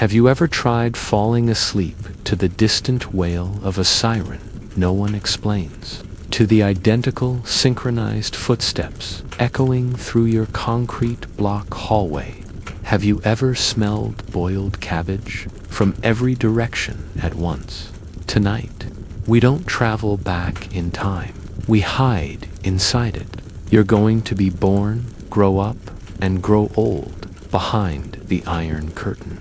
Have you ever tried falling asleep to the distant wail of a siren no one explains? To the identical synchronized footsteps echoing through your concrete block hallway? Have you ever smelled boiled cabbage from every direction at once? Tonight, we don't travel back in time. We hide inside it. You're going to be born, grow up, and grow old behind the Iron Curtain.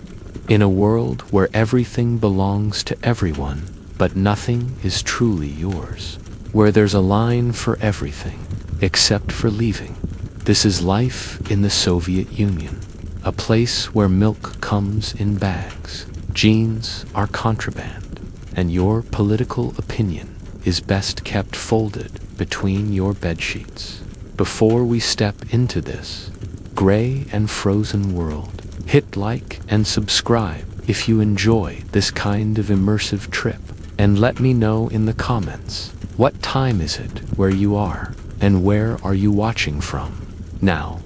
In a world where everything belongs to everyone, but nothing is truly yours. Where there's a line for everything, except for leaving. This is life in the Soviet Union. A place where milk comes in bags, jeans are contraband, and your political opinion is best kept folded between your bedsheets. Before we step into this gray and frozen world, hit like and subscribe if you enjoy this kind of immersive trip, and let me know in the comments, what time is it where you are, and where are you watching from? Now,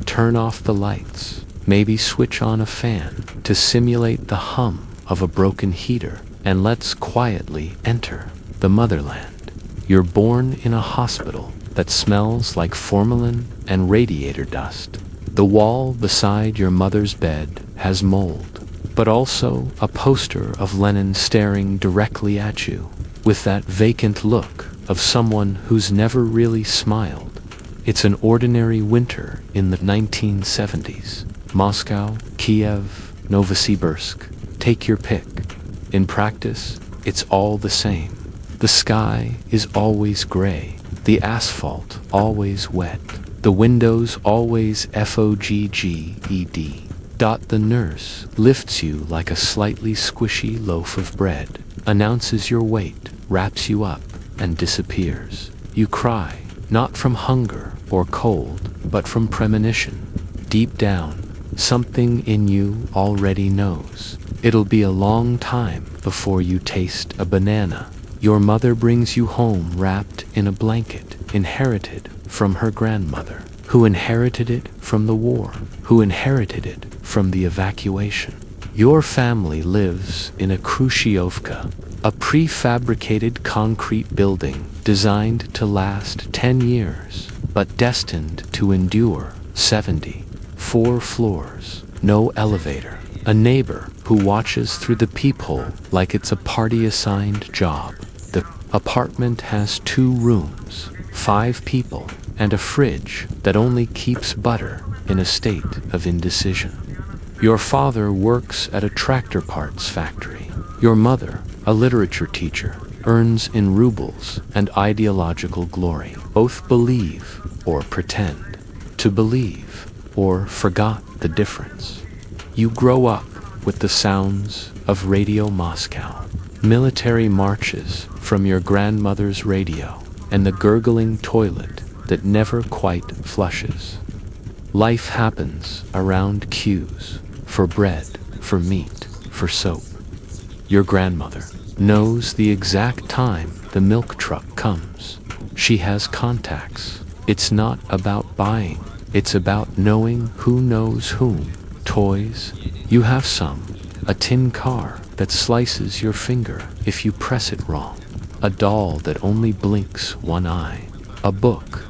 turn off the lights, maybe switch on a fan to simulate the hum of a broken heater, and let's quietly enter the motherland. You're born in a hospital that smells like formalin and radiator dust. The wall beside your mother's bed has mold, but also a poster of Lenin staring directly at you, with that vacant look of someone who's never really smiled. It's an ordinary winter in the 1970s. Moscow, Kiev, Novosibirsk, take your pick. In practice, it's all the same. The sky is always gray, the asphalt always wet, the windows always fogged. The nurse lifts you like a slightly squishy loaf of bread, announces your weight, wraps you up, and disappears. You cry, not from hunger or cold, but from premonition. Deep down, something in you already knows. It'll be a long time before you taste a banana. Your mother brings you home wrapped in a blanket, inherited from her grandmother, who inherited it from the war, who inherited it from the evacuation. Your family lives in a Khrushchevka, a prefabricated concrete building designed to last 10 years, but destined to endure 70. 4 floors, no elevator, a neighbor who watches through the peephole like it's a party-assigned job. The apartment has 2 rooms, 5 people, and a fridge that only keeps butter in a state of indecision. Your father works at a tractor parts factory. Your mother, a literature teacher, earns in rubles and ideological glory. Both believe or pretend to believe, or forgot the difference. You grow up with the sounds of Radio Moscow, military marches from your grandmother's radio, and the gurgling toilet that never quite flushes. Life happens around queues, for bread, for meat, for soap. Your grandmother knows the exact time the milk truck comes. She has contacts. It's not about buying, it's about knowing who knows whom. Toys, you have some. A tin car that slices your finger if you press it wrong. A doll that only blinks one eye. A book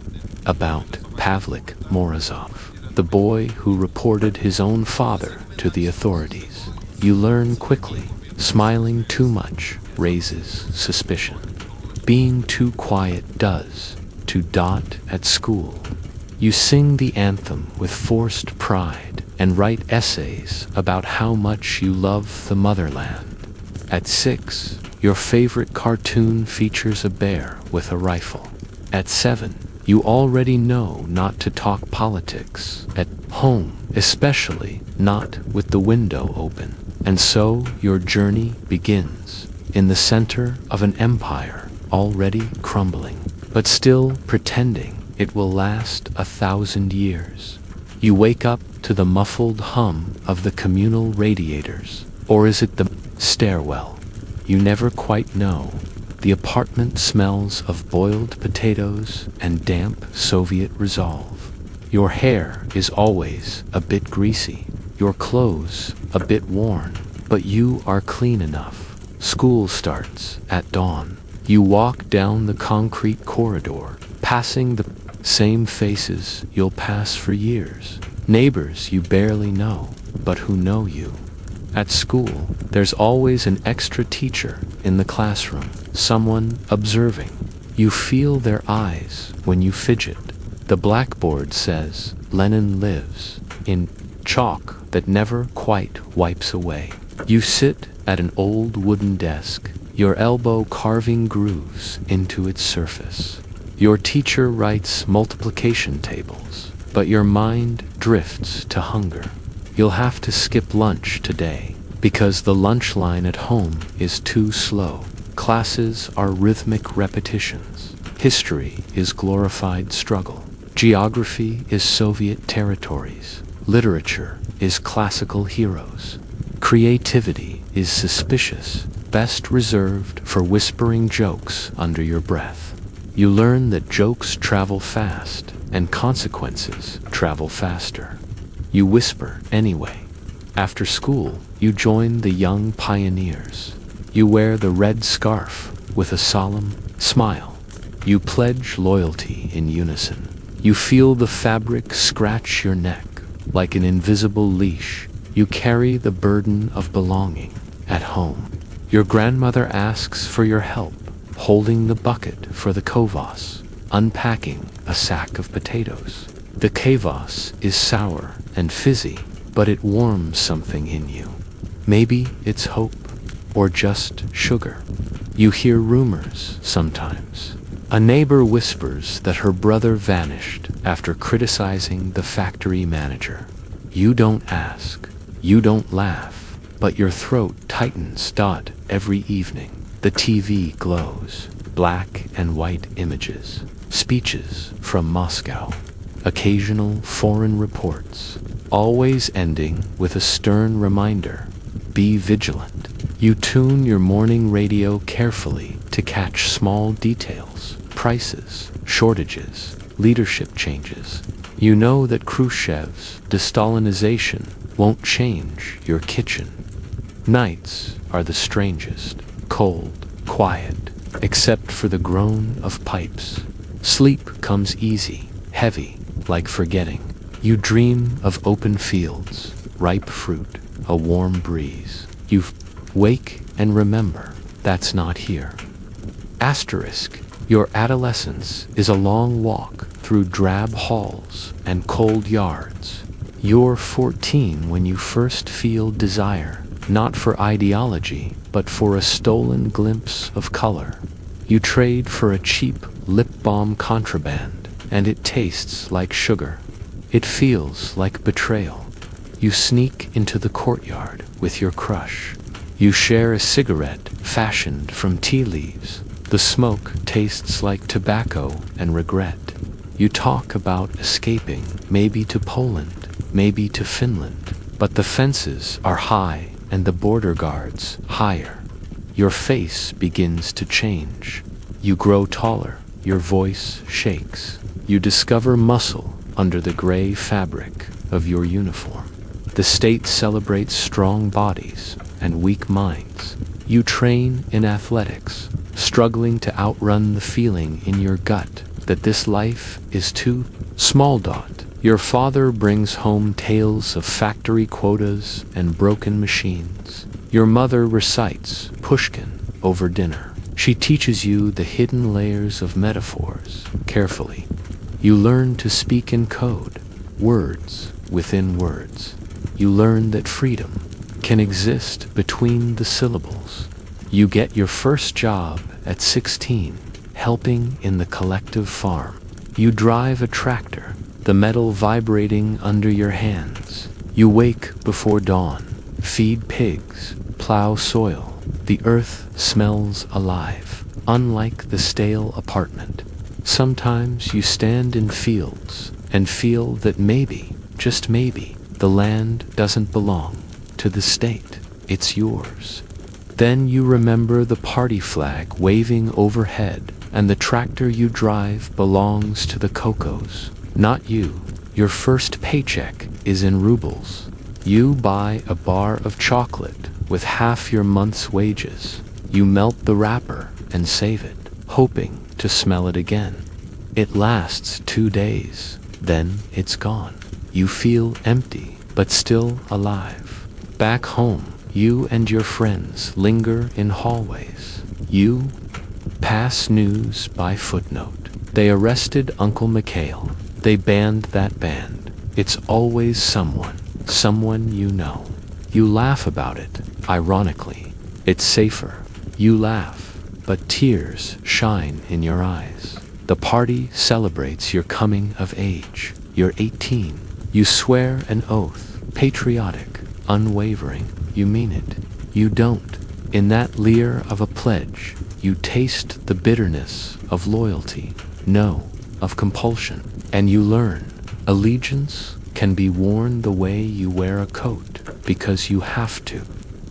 about Pavlik Morozov, the boy who reported his own father to the authorities. You learn quickly, smiling too much raises suspicion. Being too quiet does, to dot at school. You sing the anthem with forced pride and write essays about how much you love the motherland. At 6, your favorite cartoon features a bear with a rifle. At 7, you already know not to talk politics at home, especially not with the window open. And so your journey begins in the center of an empire already crumbling, but still pretending it will last 1,000 years. You wake up to the muffled hum of the communal radiators, or is it the stairwell? You never quite know. The apartment smells of boiled potatoes and damp Soviet resolve. Your hair is always a bit greasy. your clothes a bit worn, but you are clean enough. School starts at dawn. You walk down the concrete corridor, passing the same faces you'll pass for years. Neighbors you barely know, but who know you. At school, there's always an extra teacher in the classroom, someone observing. You feel their eyes when you fidget. The blackboard says, "Lenin lives," in chalk that never quite wipes away. You sit at an old wooden desk, your elbow carving grooves into its surface. Your teacher writes multiplication tables, but your mind drifts to hunger. You'll have to skip lunch today, because the lunch line at home is too slow. Classes are rhythmic repetitions. History is glorified struggle. Geography is Soviet territories. Literature is classical heroes. Creativity is suspicious, best reserved for whispering jokes under your breath. You learn that jokes travel fast, and consequences travel faster. You whisper anyway. After school, you join the young pioneers. You wear the red scarf with a solemn smile. You pledge loyalty in unison. You feel the fabric scratch your neck like an invisible leash. You carry the burden of belonging at home. Your grandmother asks for your help, holding the bucket for the kvass, unpacking a sack of potatoes. The kvass is sour and fizzy, but it warms something in you. Maybe it's hope, or just sugar. You hear rumors sometimes. A neighbor whispers that her brother vanished after criticizing the factory manager. You don't ask, you don't laugh, but your throat tightens. Every evening, the TV glows, black and white images, speeches from Moscow, occasional foreign reports, always ending with a stern reminder, be vigilant. You tune your morning radio carefully to catch small details, prices, shortages, leadership changes. You know that Khrushchev's de-Stalinization won't change your kitchen. Nights are the strangest, cold, quiet, except for the groan of pipes. Sleep comes easy, heavy, like forgetting. You dream of open fields, ripe fruit, a warm breeze. You wake and remember that's not here. Asterisk, your adolescence is a long walk through drab halls and cold yards. You're 14 when you first feel desire, not for ideology, but for a stolen glimpse of color. You trade for a cheap lip balm contraband, and it tastes like sugar. It feels like betrayal. You sneak into the courtyard with your crush. You share a cigarette fashioned from tea leaves. The smoke tastes like tobacco and regret. You talk about escaping, maybe to Poland, maybe to Finland, but the fences are high and the border guards higher. Your face begins to change. You grow taller, your voice shakes. You discover muscle under the gray fabric of your uniform. The state celebrates strong bodies and weak minds. You train in athletics, struggling to outrun the feeling in your gut that this life is too small. Your father brings home tales of factory quotas and broken machines. Your mother recites Pushkin over dinner. She teaches you the hidden layers of metaphors carefully. You learn to speak in code, words within words. You learn that freedom can exist between the syllables. You get your first job at 16, helping in the collective farm. You drive a tractor, the metal vibrating under your hands. You wake before dawn, feed pigs, plow soil. The earth smells alive, unlike the stale apartment. Sometimes you stand in fields and feel that maybe, just maybe, the land doesn't belong to the state. It's yours. Then you remember the party flag waving overhead, and the tractor you drive belongs to the Cocos, not you. Your first paycheck is in rubles. You buy a bar of chocolate with half your month's wages. You melt the wrapper and save it, hoping to smell it again. It lasts 2 days, then it's gone. You feel empty, but still alive. Back home, you and your friends linger in hallways. You pass news by footnote. They arrested Uncle Mikhail. They banned that band. It's always someone you know. You laugh about it, ironically. It's safer. You laugh, but tears shine in your eyes. The party celebrates your coming of age. You're 18. You swear an oath, patriotic, unwavering. You mean it. You don't. In that leer of a pledge, you taste the bitterness of loyalty, no, of compulsion, and you learn allegiance can be worn the way you wear a coat, because you have to,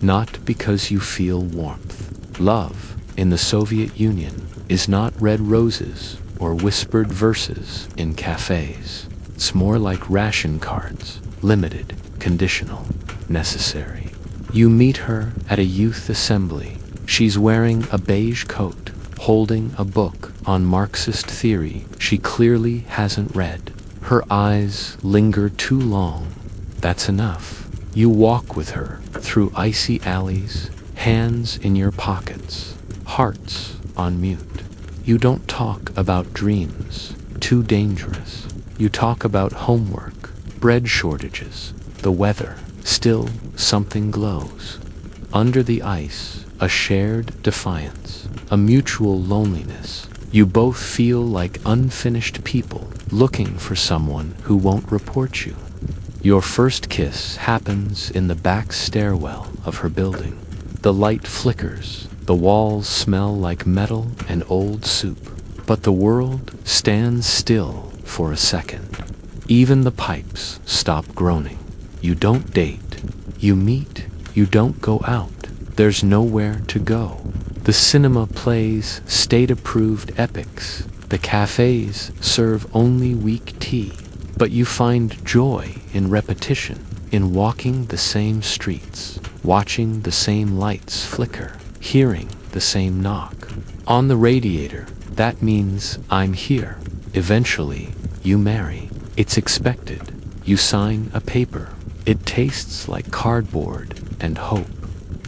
not because you feel warmth. Love, in the Soviet Union, is not red roses or whispered verses in cafes. It's more like ration cards, limited, conditional, necessary. You meet her at a youth assembly. She's wearing a beige coat, holding a book on Marxist theory she clearly hasn't read. Her eyes linger too long. That's enough. You walk with her through icy alleys, hands in your pockets, hearts on mute. You don't talk about dreams, too dangerous. You talk about homework, bread shortages, the weather. Still, something glows. Under the ice, a shared defiance, a mutual loneliness. You both feel like unfinished people looking for someone who won't report you. Your first kiss happens in the back stairwell of her building. The light flickers, the walls smell like metal and old soup, but the world stands still for a second. Even the pipes stop groaning. You don't date. You meet. You don't go out. There's nowhere to go. The cinema plays state-approved epics. The cafes serve only weak tea. But you find joy in repetition, in walking the same streets, watching the same lights flicker, hearing the same knock. On the radiator, that means I'm here. Eventually, you marry. It's expected. You sign a paper. It tastes like cardboard and hope.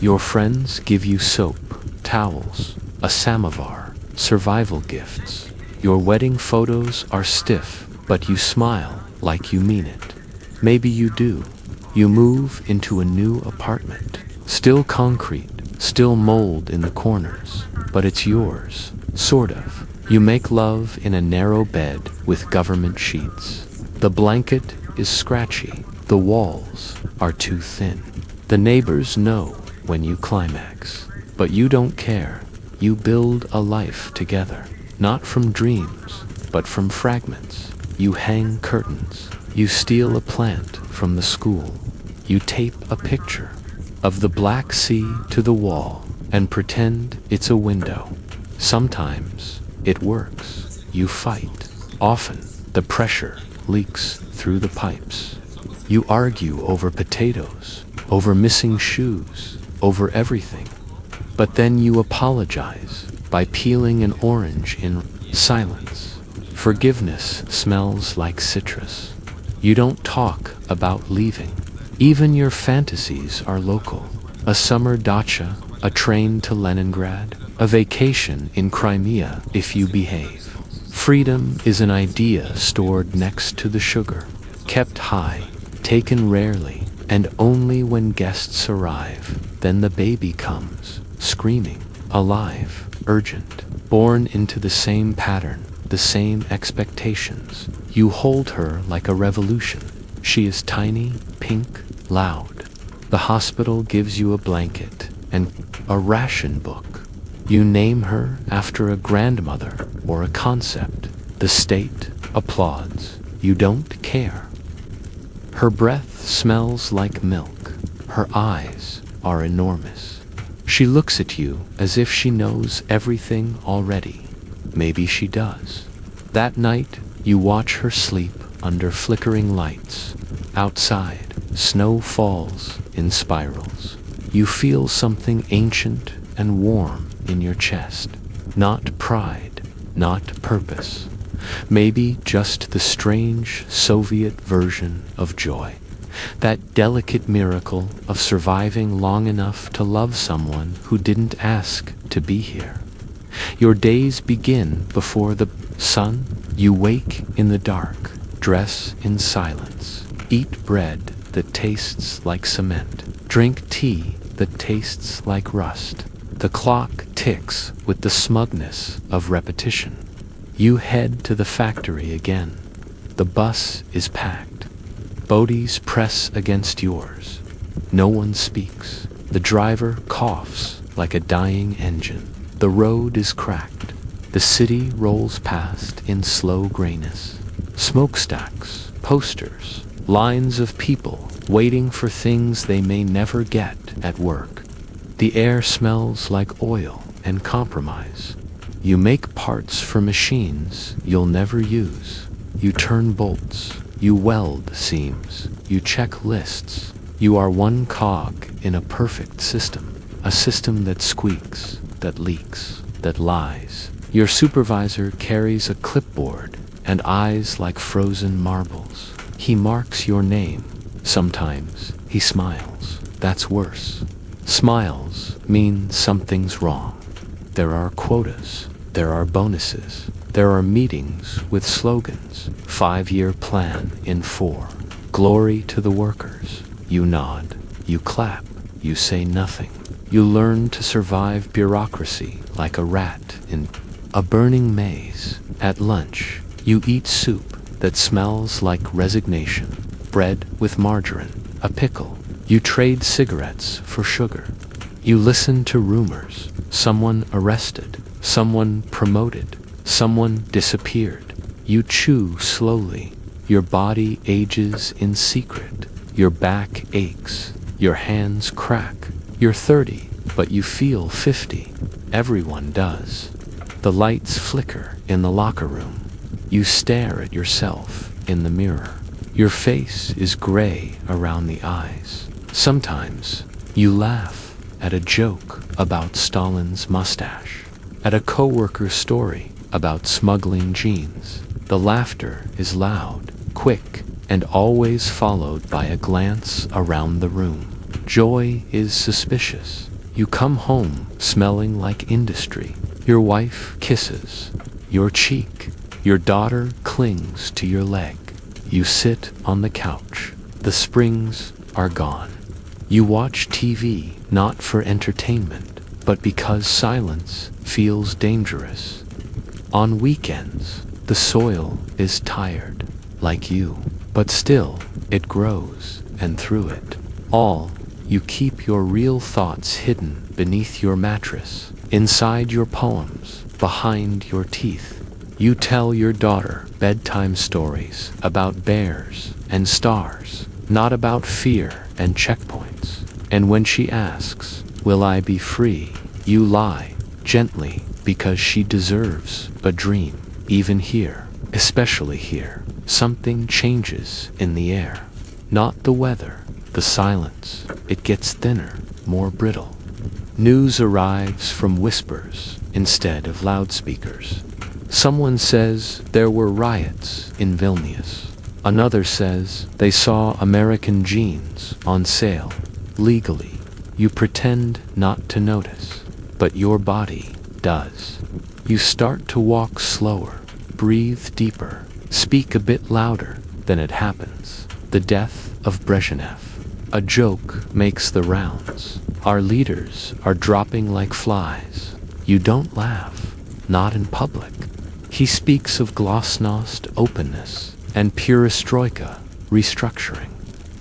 Your friends give you soap, towels, a samovar, survival gifts. Your wedding photos are stiff, but you smile like you mean it. Maybe you do. You move into a new apartment. Still concrete, still mold in the corners, but it's yours, sort of. You make love in a narrow bed with government sheets. The blanket is scratchy. The walls are too thin. The neighbors know when you climax, but you don't care. You build a life together, not from dreams, but from fragments. You hang curtains. You steal a plant from the school. You tape a picture of the Black Sea to the wall and pretend it's a window. Sometimes it works. You fight. Often the pressure leaks through the pipes. You argue over potatoes, over missing shoes, over everything. But then you apologize by peeling an orange in silence. Forgiveness smells like citrus. You don't talk about leaving. Even your fantasies are local. A summer dacha, a train to Leningrad, a vacation in Crimea if you behave. Freedom is an idea stored next to the sugar, kept high, taken rarely, and only when guests arrive. Then the baby comes, screaming, alive, urgent, born into the same pattern, the same expectations. You hold her like a revolution. She is tiny, pink, loud. The hospital gives you a blanket and a ration book. You name her after a grandmother or a concept. The state applauds. You don't care. Her breath smells like milk. Her eyes are enormous. She looks at you as if she knows everything already. Maybe she does. That night, you watch her sleep under flickering lights. Outside, snow falls in spirals. You feel something ancient and warm in your chest. Not pride, not purpose. Maybe just the strange Soviet version of joy. That delicate miracle of surviving long enough to love someone who didn't ask to be here. Your days begin before the sun. You wake in the dark, dress in silence, eat bread that tastes like cement, drink tea that tastes like rust. The clock ticks with the smugness of repetition. You head to the factory again. The bus is packed. Bodies press against yours. No one speaks. The driver coughs like a dying engine. The road is cracked. The city rolls past in slow grayness. Smokestacks, posters, lines of people waiting for things they may never get at work. The air smells like oil and compromise. You make parts for machines you'll never use. You turn bolts. You weld seams. You check lists. You are one cog in a perfect system. A system that squeaks, that leaks, that lies. Your supervisor carries a clipboard and eyes like frozen marbles. He marks your name. Sometimes he smiles. That's worse. Smiles mean something's wrong. There are quotas. There are bonuses. There are meetings with slogans. 5-year plan in 4. Glory to the workers. You nod. You clap. You say nothing. You learn to survive bureaucracy like a rat in a burning maze. At lunch, you eat soup that smells like resignation. Bread with margarine. A pickle. You trade cigarettes for sugar. You listen to rumors. Someone arrested. Someone promoted. Someone disappeared. You chew slowly. Your body ages in secret. Your back aches. Your hands crack. You're 30, but you feel 50. Everyone does. The lights flicker in the locker room. You stare at yourself in the mirror. Your face is gray around the eyes. Sometimes you laugh at a joke about Stalin's mustache, at a coworker's story about smuggling jeans. The laughter is loud, quick, and always followed by a glance around the room. Joy is suspicious. You come home smelling like industry. Your wife kisses your cheek. Your daughter clings to your leg. You sit on the couch. The springs are gone. You watch TV not for entertainment, but because silence feels dangerous. On weekends, the soil is tired, like you, but still it grows, and through it all, you keep your real thoughts hidden beneath your mattress, inside your poems, behind your teeth. You tell your daughter bedtime stories about bears and stars, not about fear and checkpoints. And when she asks, "Will I be free?" you lie, gently, because she deserves a dream. Even here, especially here, something changes in the air. Not the weather, the silence. It gets thinner, more brittle. News arrives from whispers instead of loudspeakers. Someone says there were riots in Vilnius. Another says they saw American jeans on sale, legally. You pretend not to notice, but your body does. You start to walk slower, breathe deeper, speak a bit louder. Then it happens. The death of Brezhnev. A joke makes the rounds. Our leaders are dropping like flies. You don't laugh, not in public. He speaks of glasnost, openness, and perestroika, restructuring.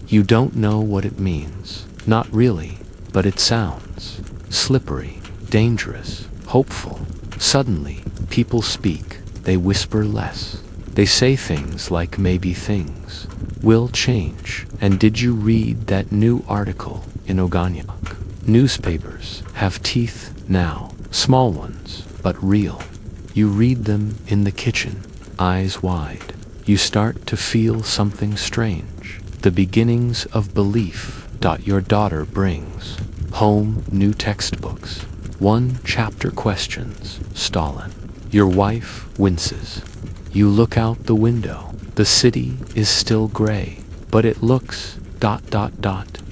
You don't know what it means. Not really, but it sounds slippery, dangerous, hopeful. Suddenly, people speak. They whisper less. They say things like maybe things will change. And did you read that new article in Oganyak? Newspapers have teeth now, small ones, but real. You read them in the kitchen, eyes wide. You start to feel something strange. the beginnings of belief. Your daughter brings home new textbooks. One chapter questions Stalin. Your wife winces. You look out the window. The city is still gray, but it looks ...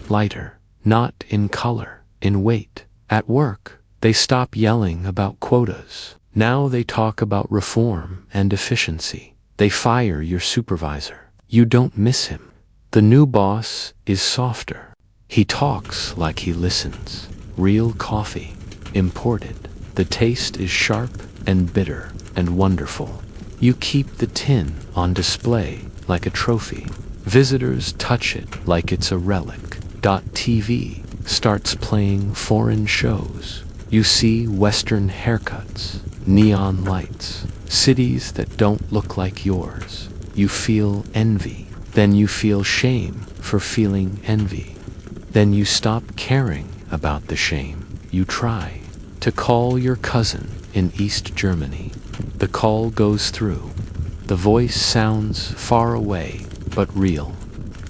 lighter. Not in color, in weight. At work, they stop yelling about quotas. Now they talk about reform and efficiency. They fire your supervisor. You don't miss him. The new boss is softer. He talks like he listens. Real coffee. Imported. The taste is sharp and bitter and wonderful. You keep the tin on display like a trophy. Visitors touch it like it's a relic. TV starts playing foreign shows. You see Western haircuts, neon lights, cities that don't look like yours. You feel envy. Then you feel shame for feeling envy. Then you stop caring about the shame. You try to call your cousin in East Germany. The call goes through. The voice sounds far away, but real.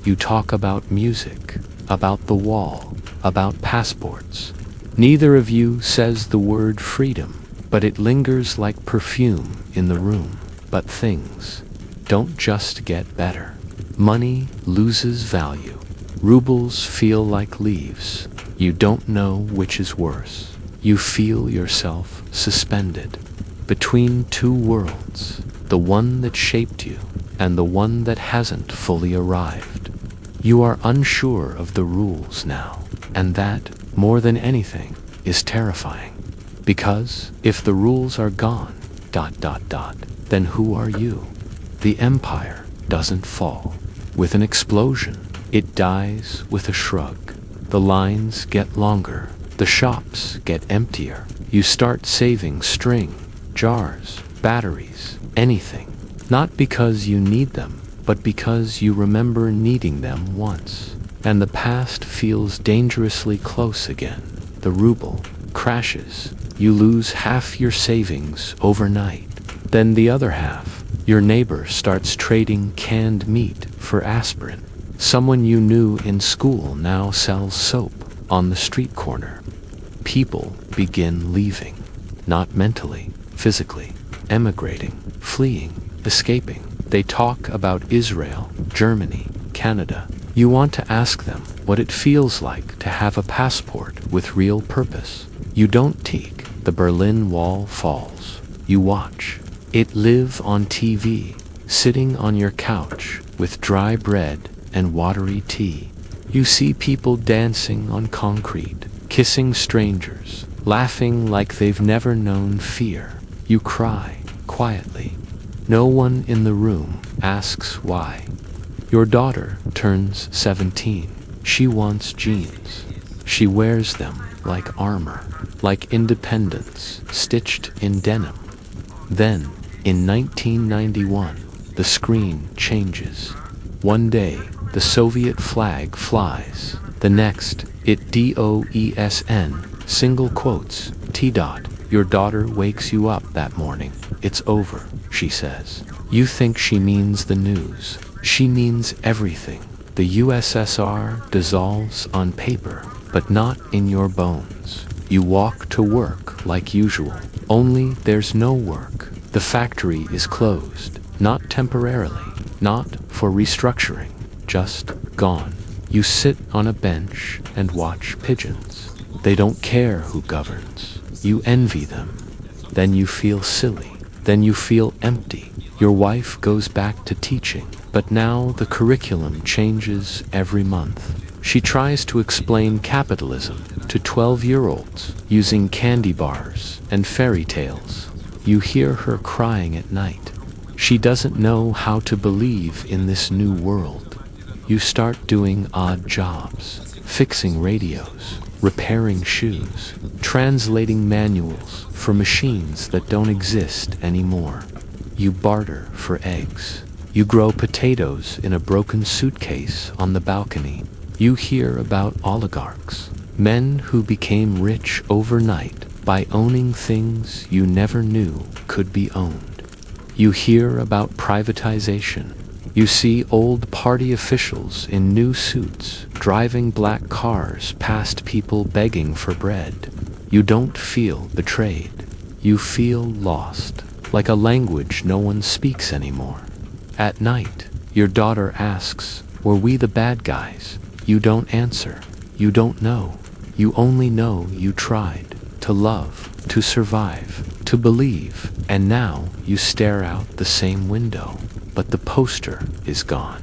You talk about music, about the wall, about passports. Neither of you says the word freedom, but it lingers like perfume in the room. But things don't just get better. Money loses value. Rubles feel like leaves. You don't know which is worse. You feel yourself suspended between two worlds, the one that shaped you and the one that hasn't fully arrived. You are unsure of the rules now, and that, more than anything, is terrifying. Because if the rules are gone, ... then who are you? The empire doesn't fall with an explosion. It dies with a shrug. The lines get longer. The shops get emptier. You start saving string, jars, batteries, anything. Not because you need them, but because you remember needing them once. And the past feels dangerously close again. The ruble crashes. You lose half your savings overnight. Then the other half. Your neighbor starts trading canned meat for aspirin. Someone you knew in school now sells soap on the street corner. People begin leaving. Not mentally, physically. Emigrating, fleeing, escaping. They talk about Israel, Germany, Canada. You want to ask them what it feels like to have a passport with real purpose. You don't take. The Berlin Wall falls. You watch it live on TV, sitting on your couch with dry bread and watery tea. You see people dancing on concrete, kissing strangers, laughing like they've never known fear. You cry quietly. No one in the room asks why. Your daughter turns 17. She wants jeans. She wears them like armor, like independence stitched in denim. Then, in 1991, the screen changes. One day, the Soviet flag flies. The next, it DOESN, single quotes, T. Your daughter wakes you up that morning. It's over, she says. You think she means the news. She means everything. The USSR dissolves on paper, but not in your bones. You walk to work like usual, only there's no work. The factory is closed, not temporarily, not for restructuring, just gone. You sit on a bench and watch pigeons. They don't care who governs. You envy them. Then you feel silly. Then you feel empty. Your wife goes back to teaching, but now the curriculum changes every month. She tries to explain capitalism to 12-year-olds using candy bars and fairy tales. You hear her crying at night. She doesn't know how to believe in this new world. You start doing odd jobs, fixing radios, repairing shoes, translating manuals for machines that don't exist anymore. You barter for eggs. You grow potatoes in a broken suitcase on the balcony. You hear about oligarchs, men who became rich overnight by owning things you never knew could be owned. You hear about privatization, You see old party officials in new suits, driving black cars past people begging for bread. You don't feel betrayed. You feel lost, like a language no one speaks anymore. At night, your daughter asks, "Were we the bad guys?" You don't answer. You don't know. You only know you tried to love, to survive, to believe, and now you stare out the same window, but the poster is gone.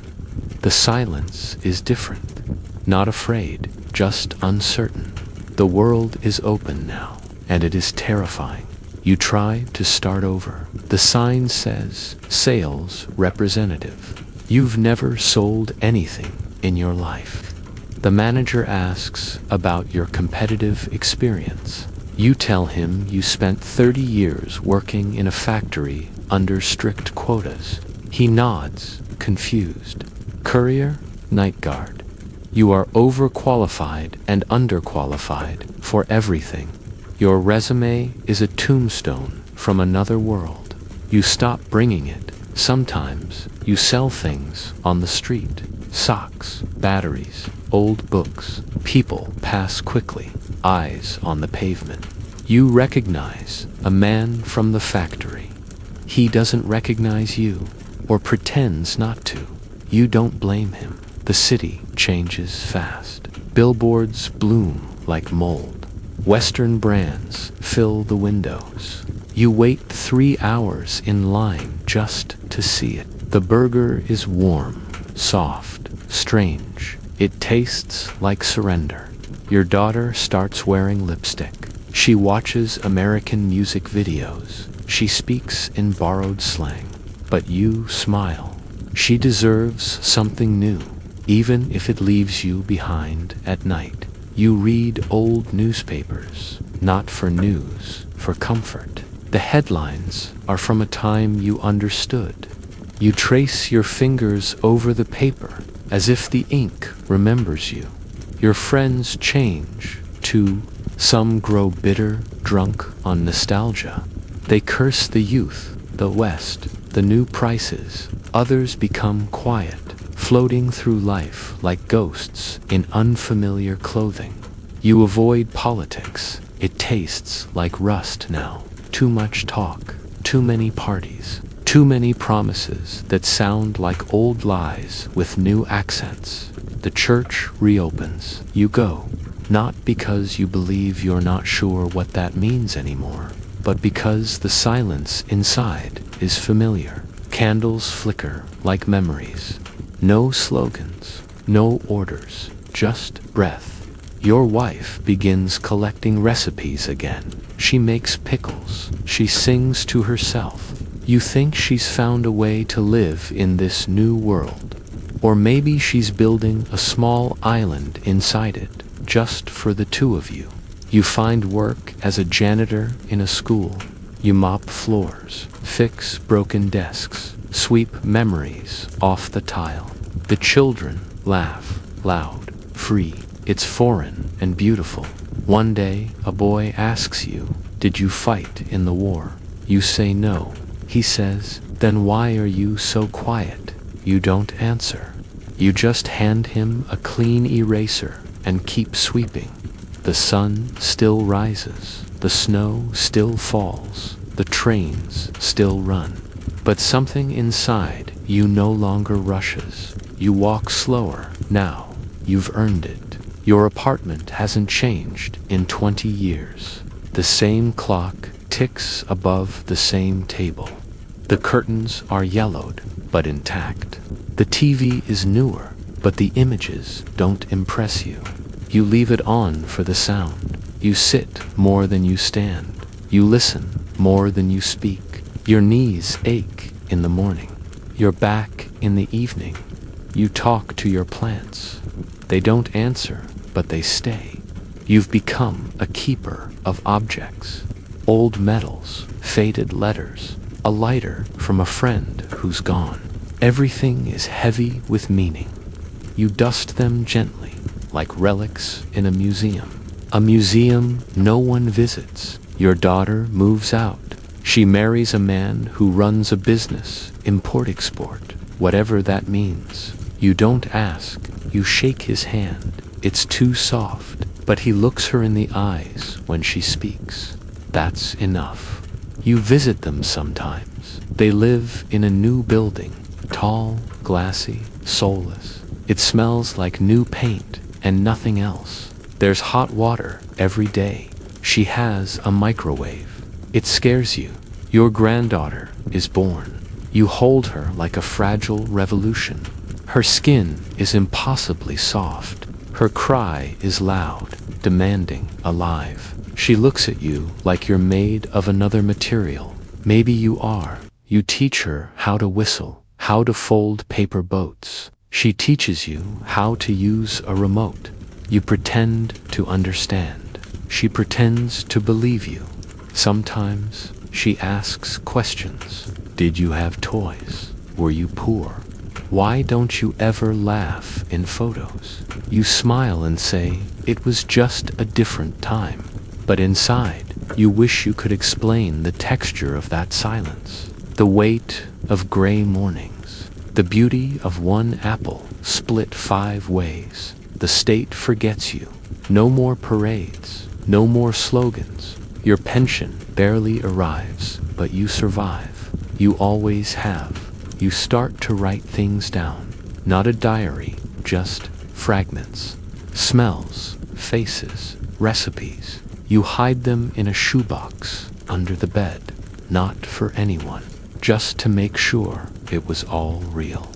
The silence is different. Not afraid, just uncertain. The world is open now, and it is terrifying. You try to start over. The sign says, "Sales Representative." You've never sold anything in your life. The manager asks about your competitive experience. You tell him you spent 30 years working in a factory under strict quotas. He nods, confused. Courier, night guard. You are overqualified and underqualified for everything. Your resume is a tombstone from another world. You stop bringing it. Sometimes you sell things on the street. Socks, batteries, old books. People pass quickly, eyes on the pavement. You recognize a man from the factory. He doesn't recognize you, or pretends not to. You don't blame him. The city changes fast. Billboards bloom like mold. Western brands fill the windows. You wait 3 hours in line just to see it. The burger is warm, soft, strange. It tastes like surrender. Your daughter starts wearing lipstick. She watches American music videos. She speaks in borrowed slang. But you smile. She deserves something new, even if it leaves you behind at night. You read old newspapers, not for news, for comfort. The headlines are from a time you understood. You trace your fingers over the paper, as if the ink remembers you. Your friends change, too. Some grow bitter, drunk on nostalgia. They curse the youth, the West, the new prices. Others become quiet, floating through life like ghosts in unfamiliar clothing. You avoid politics. It tastes like rust now. Too much talk, too many parties, too many promises that sound like old lies with new accents. The church reopens. You go, not because you believe you're not sure what that means anymore, but because the silence inside is familiar. Candles flicker like memories. No slogans, no orders, just breath. Your wife begins collecting recipes again. She makes pickles. She sings to herself. You think she's found a way to live in this new world. Or maybe she's building a small island inside it, just for the two of you. You find work as a janitor in a school. You mop floors, fix broken desks, sweep memories off the tile. The children laugh, loud, free. It's foreign and beautiful. One day, a boy asks you, "Did you fight in the war?" You say no. He says, "Then why are you so quiet?" You don't answer. You just hand him a clean eraser and keep sweeping. The sun still rises. The snow still falls. The trains still run. But something inside you no longer rushes. You walk slower now. You've earned it. Your apartment hasn't changed in 20 years. The same clock ticks above the same table. The curtains are yellowed, but intact. The TV is newer, but the images don't impress you. You leave it on for the sound. You sit more than you stand. You listen more than you speak. Your knees ache in the morning. Your back in the evening. You talk to your plants. They don't answer, but they stay. You've become a keeper of objects. Old medals, faded letters, a lighter from a friend who's gone. Everything is heavy with meaning. You dust them gently, like relics in a museum. A museum no one visits. Your daughter moves out. She marries a man who runs a business, import-export. whatever that means. You don't ask, you shake his hand. It's too soft, but he looks her in the eyes when she speaks. That's enough. You visit them sometimes. They live in a new building, tall, glassy, soulless. It smells like new paint and nothing else. There's hot water every day. She has a microwave. It scares you. Your granddaughter is born. You hold her like a fragile revolution. Her skin is impossibly soft. Her cry is loud, demanding, alive. She looks at you like you're made of another material. Maybe you are. You teach her how to whistle, how to fold paper boats. She teaches you how to use a remote. You pretend to understand. She pretends to believe you. Sometimes she asks questions. Did you have toys? Were you poor? Why don't you ever laugh in photos? You smile and say, it was just a different time. But inside, you wish you could explain the texture of that silence, the weight of gray mornings, the beauty of one apple split 5 ways. The state forgets you. No more parades, no more slogans. Your pension barely arrives, but you survive. You always have. You start to write things down. Not a diary, just fragments. Smells, faces, recipes. You hide them in a shoebox under the bed. Not for anyone, just to make sure it was all real.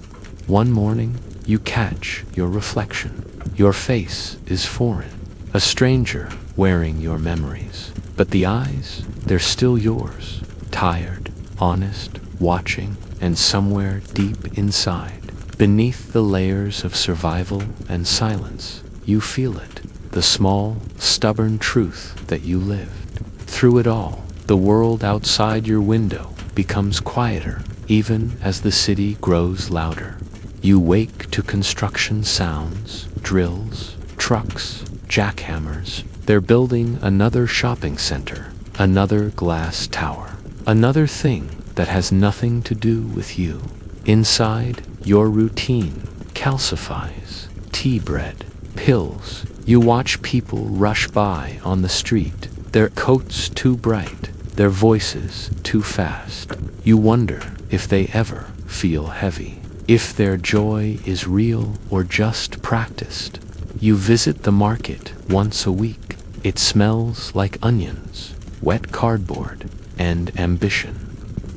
One morning, you catch your reflection. Your face is foreign, a stranger wearing your memories. But the eyes, they're still yours. Tired, honest, watching, and somewhere deep inside, beneath the layers of survival and silence, you feel it, the small, stubborn truth that you lived. Through it all, the world outside your window becomes quieter, even as the city grows louder. You wake to construction sounds, drills, trucks, jackhammers. They're building another shopping center, another glass tower, another thing that has nothing to do with you. Inside, your routine calcifies. Tea bread, pills. You watch people rush by on the street, their coats too bright, their voices too fast. You wonder if they ever feel heavy, if their joy is real or just practiced. You visit the market once a week. It smells like onions, wet cardboard, and ambition.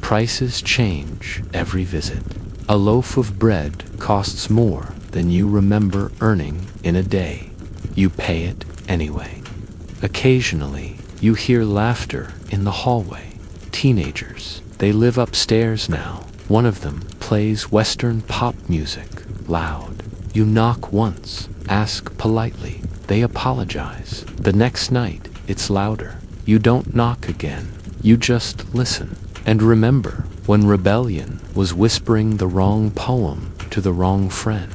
Prices change every visit. A loaf of bread costs more than you remember earning in a day. You pay it anyway. Occasionally, you hear laughter in the hallway. Teenagers, they live upstairs now. One of them plays Western pop music, loud. You knock once, ask politely. They apologize. The next night, it's louder. You don't knock again. You just listen. And remember when rebellion was whispering the wrong poem to the wrong friend.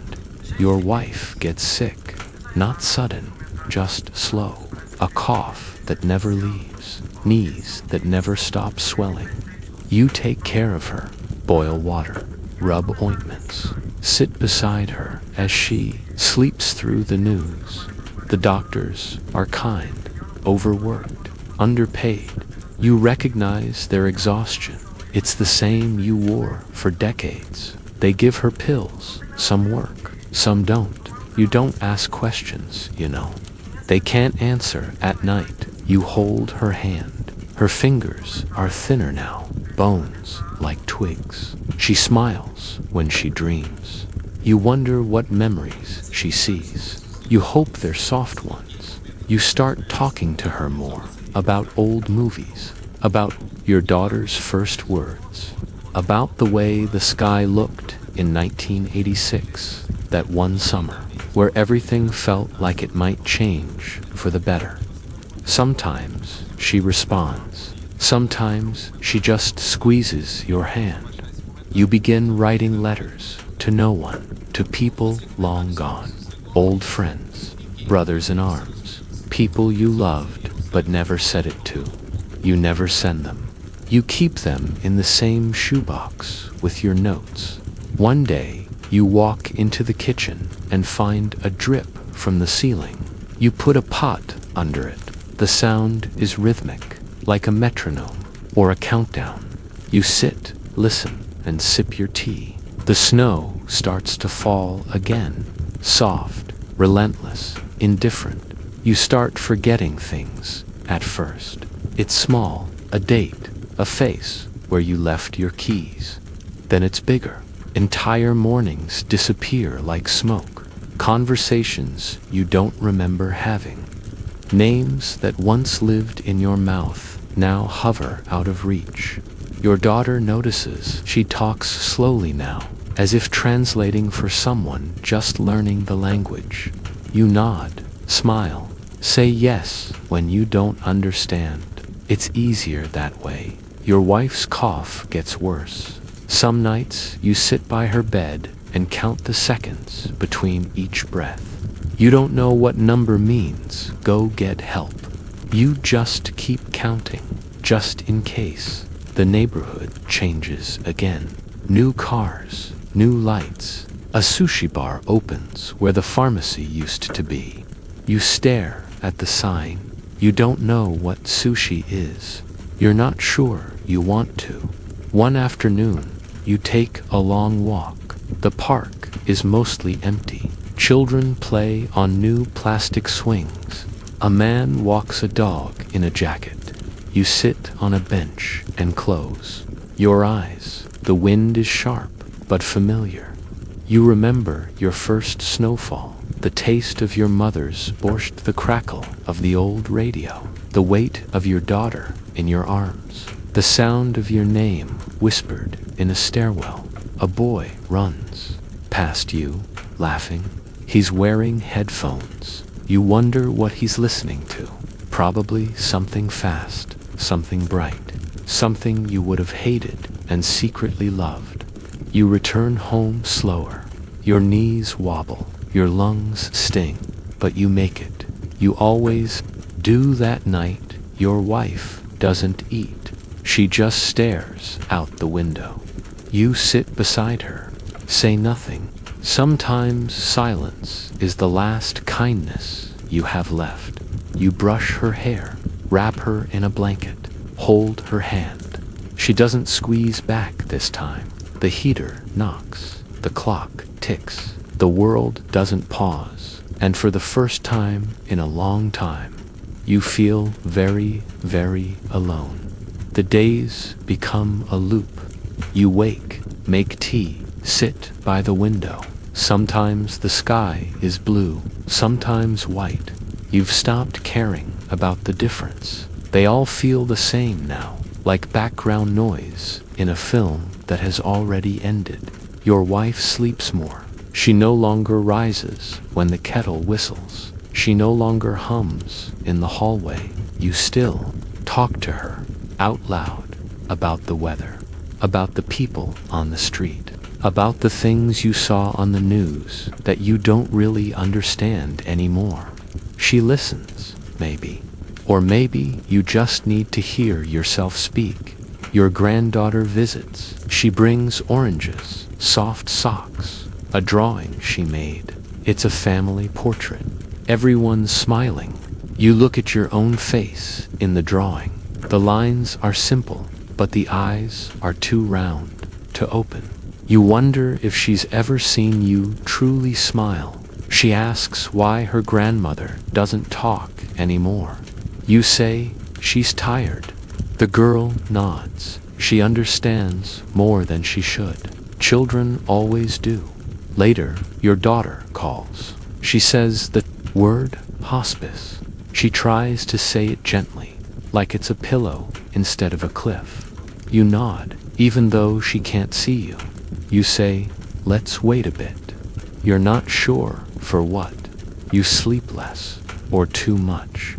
Your wife gets sick. Not sudden, just slow. A cough that never leaves. Knees that never stop swelling. You take care of her. Boil water. Rub ointments. Sit beside her as she sleeps through the news. The doctors are kind, overworked, underpaid. You recognize their exhaustion. It's the same you wore for decades. They give her pills. Some work, some don't. You don't ask questions, you know. They can't answer at night. You hold her hand. Her fingers are thinner now, bones like twigs. She smiles when she dreams. You wonder what memories she sees. You hope they're soft ones. You start talking to her more about old movies, about your daughter's first words, about the way the sky looked in 1986, that one summer, where everything felt like it might change for the better. Sometimes she responds. Sometimes she just squeezes your hand. You begin writing letters to no one, to people long gone, old friends, brothers in arms, people you loved but never said it to. You never send them. You keep them in the same shoebox with your notes. One day, you walk into the kitchen and find a drip from the ceiling. You put a pot under it. The sound is rhythmic, like a metronome or a countdown. You sit, listen, and sip your tea. The snow starts to fall again, soft, relentless, indifferent. You start forgetting things at first. It's small, a date, a face where you left your keys. Then it's bigger. Entire mornings disappear like smoke. Conversations you don't remember having. Names that once lived in your mouth now hover out of reach. Your daughter notices. She talks slowly now, as if translating for someone just learning the language. You nod, smile, say yes when you don't understand. It's easier that way. Your wife's cough gets worse. Some nights you sit by her bed and count the seconds between each breath. You don't know what number means. Go get help. You just keep counting, just in case. The neighborhood changes again. New cars, new lights. A sushi bar opens where the pharmacy used to be. You stare at the sign. You don't know what sushi is. You're not sure you want to. One afternoon, you take a long walk. The park is mostly empty. Children play on new plastic swings. A man walks a dog in a jacket. You sit on a bench and close your eyes. The wind is sharp but familiar. You remember your first snowfall, the taste of your mother's borscht, the crackle of the old radio, the weight of your daughter in your arms, the sound of your name whispered in a stairwell. A boy runs past you, laughing. He's wearing headphones. You wonder what he's listening to. Probably something fast, something bright, something you would have hated and secretly loved. You return home slower. Your knees wobble, your lungs sting, but you make it. You always do. That night, your wife doesn't eat. She just stares out the window. You sit beside her, say nothing. Sometimes silence is the last kindness you have left. You brush her hair, wrap her in a blanket, hold her hand. She doesn't squeeze back this time. The heater knocks, the clock ticks. The world doesn't pause, and for the first time in a long time, you feel very, very alone. The days become a loop. You wake, make tea, sit by the window. Sometimes the sky is blue, sometimes white. You've stopped caring about the difference. They all feel the same now, like background noise in a film that has already ended. Your wife sleeps more. She no longer rises when the kettle whistles. She no longer hums in the hallway. You still talk to her out loud about the weather, about the people on the street, about the things you saw on the news that you don't really understand anymore. She listens, maybe. Or maybe you just need to hear yourself speak. Your granddaughter visits. She brings oranges, soft socks, a drawing she made. It's a family portrait. Everyone's smiling. You look at your own face in the drawing. The lines are simple, but the eyes are too round to open. You wonder if she's ever seen you truly smile. She asks why her grandmother doesn't talk anymore. You say she's tired. The girl nods. She understands more than she should. Children always do. Later, your daughter calls. She says the word hospice. She tries to say it gently, like it's a pillow instead of a cliff. You nod, even though she can't see you. You say, let's wait a bit. You're not sure for what. You sleep less, or too much.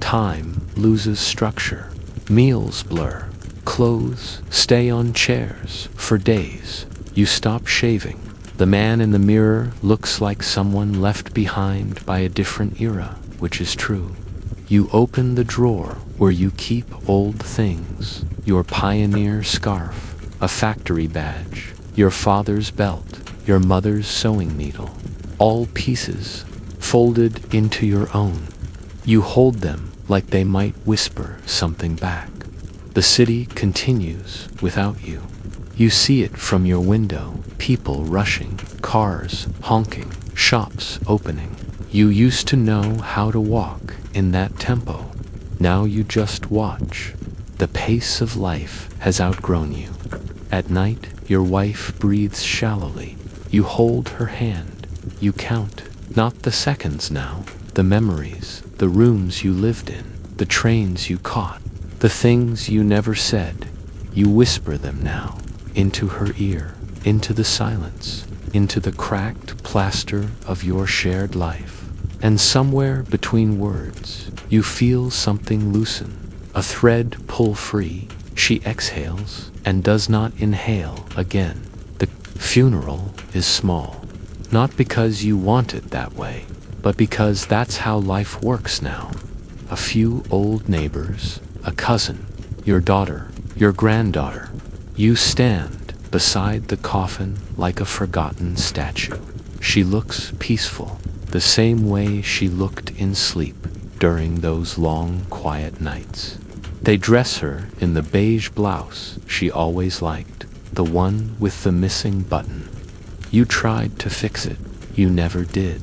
Time loses structure. Meals blur. Clothes stay on chairs for days. You stop shaving. The man in the mirror looks like someone left behind by a different era, which is true. You open the drawer where you keep old things. Your pioneer scarf, a factory badge, your father's belt, your mother's sewing needle, all pieces folded into your own. You hold them like they might whisper something back. The city continues without you. You see it from your window, people rushing, cars honking, shops opening. You used to know how to walk in that tempo. Now you just watch. The pace of life has outgrown you. At night, your wife breathes shallowly. You hold her hand. You count, not the seconds now, the memories, the rooms you lived in, the trains you caught, the things you never said. You whisper them now, into her ear, into the silence, into the cracked plaster of your shared life. And somewhere between words, you feel something loosen, a thread pull free. She exhales and does not inhale again. The funeral is small, not because you want it that way, but because that's how life works now. A few old neighbors, a cousin, your daughter, your granddaughter. You stand beside the coffin like a forgotten statue. She looks peaceful, the same way she looked in sleep during those long, quiet nights. They dress her in the beige blouse she always liked, the one with the missing button. You tried to fix it. You never did.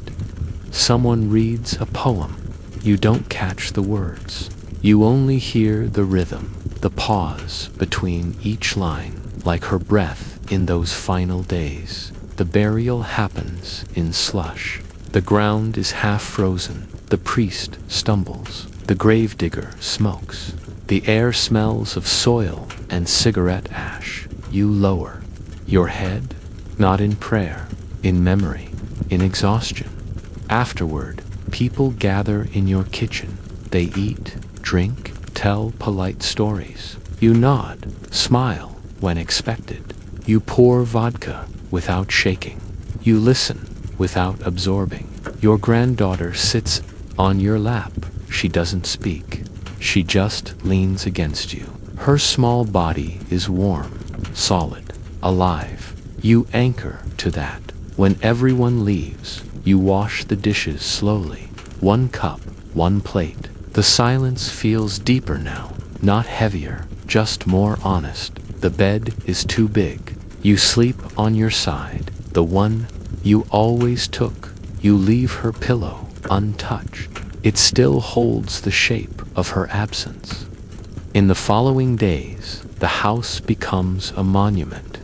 Someone reads a poem. You don't catch the words. You only hear the rhythm, the pause between each line, like her breath in those final days. The burial happens in slush. The ground is half frozen. The priest stumbles. The gravedigger smokes. The air smells of soil and cigarette ash. You lower your head, not in prayer, in memory, in exhaustion. Afterward, people gather in your kitchen. They eat, drink, tell polite stories. You nod, smile when expected. You pour vodka without shaking. You listen without absorbing. Your granddaughter sits on your lap. She doesn't speak. She just leans against you. Her small body is warm, solid, alive. You anchor to that. When everyone leaves, you wash the dishes slowly. One cup, one plate. The silence feels deeper now, not heavier, just more honest. The bed is too big. You sleep on your side, the one you always took. You leave her pillow untouched. It still holds the shape of her absence. In the following days, the house becomes a monument.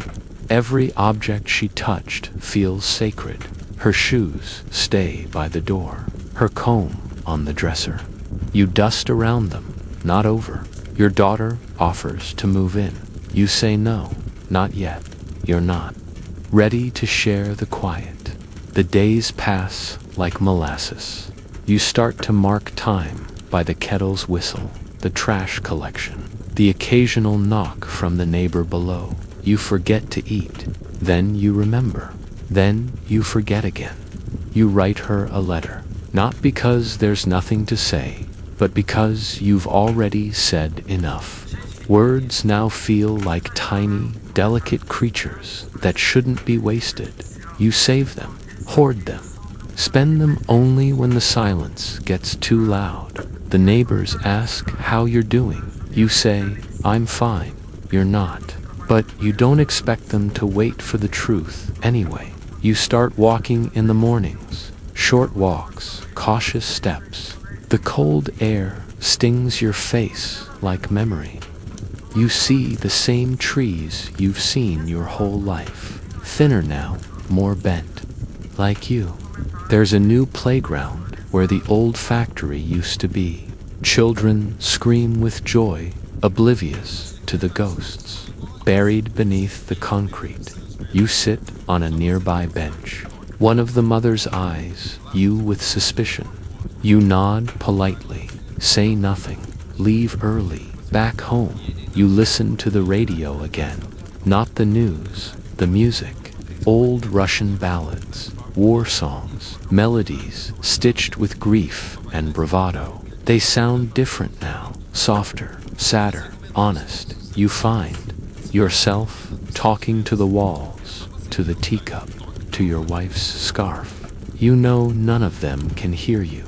Every object she touched feels sacred. Her shoes stay by the door, her comb on the dresser. You dust around them, not over. Your daughter offers to move in. You say no, not yet. You're not ready to share the quiet. The days pass like molasses. You start to mark time by the kettle's whistle, the trash collection, the occasional knock from the neighbor below. You forget to eat. Then you remember. Then you forget again. You write her a letter, not because there's nothing to say, but because you've already said enough. Words now feel like tiny, delicate creatures that shouldn't be wasted. You save them, hoard them, spend them only when the silence gets too loud. The neighbors ask how you're doing. You say, I'm fine. You're not. But you don't expect them to wait for the truth anyway. You start walking in the mornings, short walks, cautious steps. The cold air stings your face like memory. You see the same trees you've seen your whole life, thinner now, more bent, like you. There's a new playground where the old factory used to be. Children scream with joy, oblivious to the ghosts. Buried beneath the concrete, you sit on a nearby bench. One of the mother's eyes you with suspicion. You nod politely, say nothing, leave early, back home. You listen to the radio again. Not the news, the music. Old Russian ballads, war songs, melodies stitched with grief and bravado. They sound different now, softer, sadder, honest. You find yourself talking to the walls, to the teacup, to your wife's scarf. You know none of them can hear you.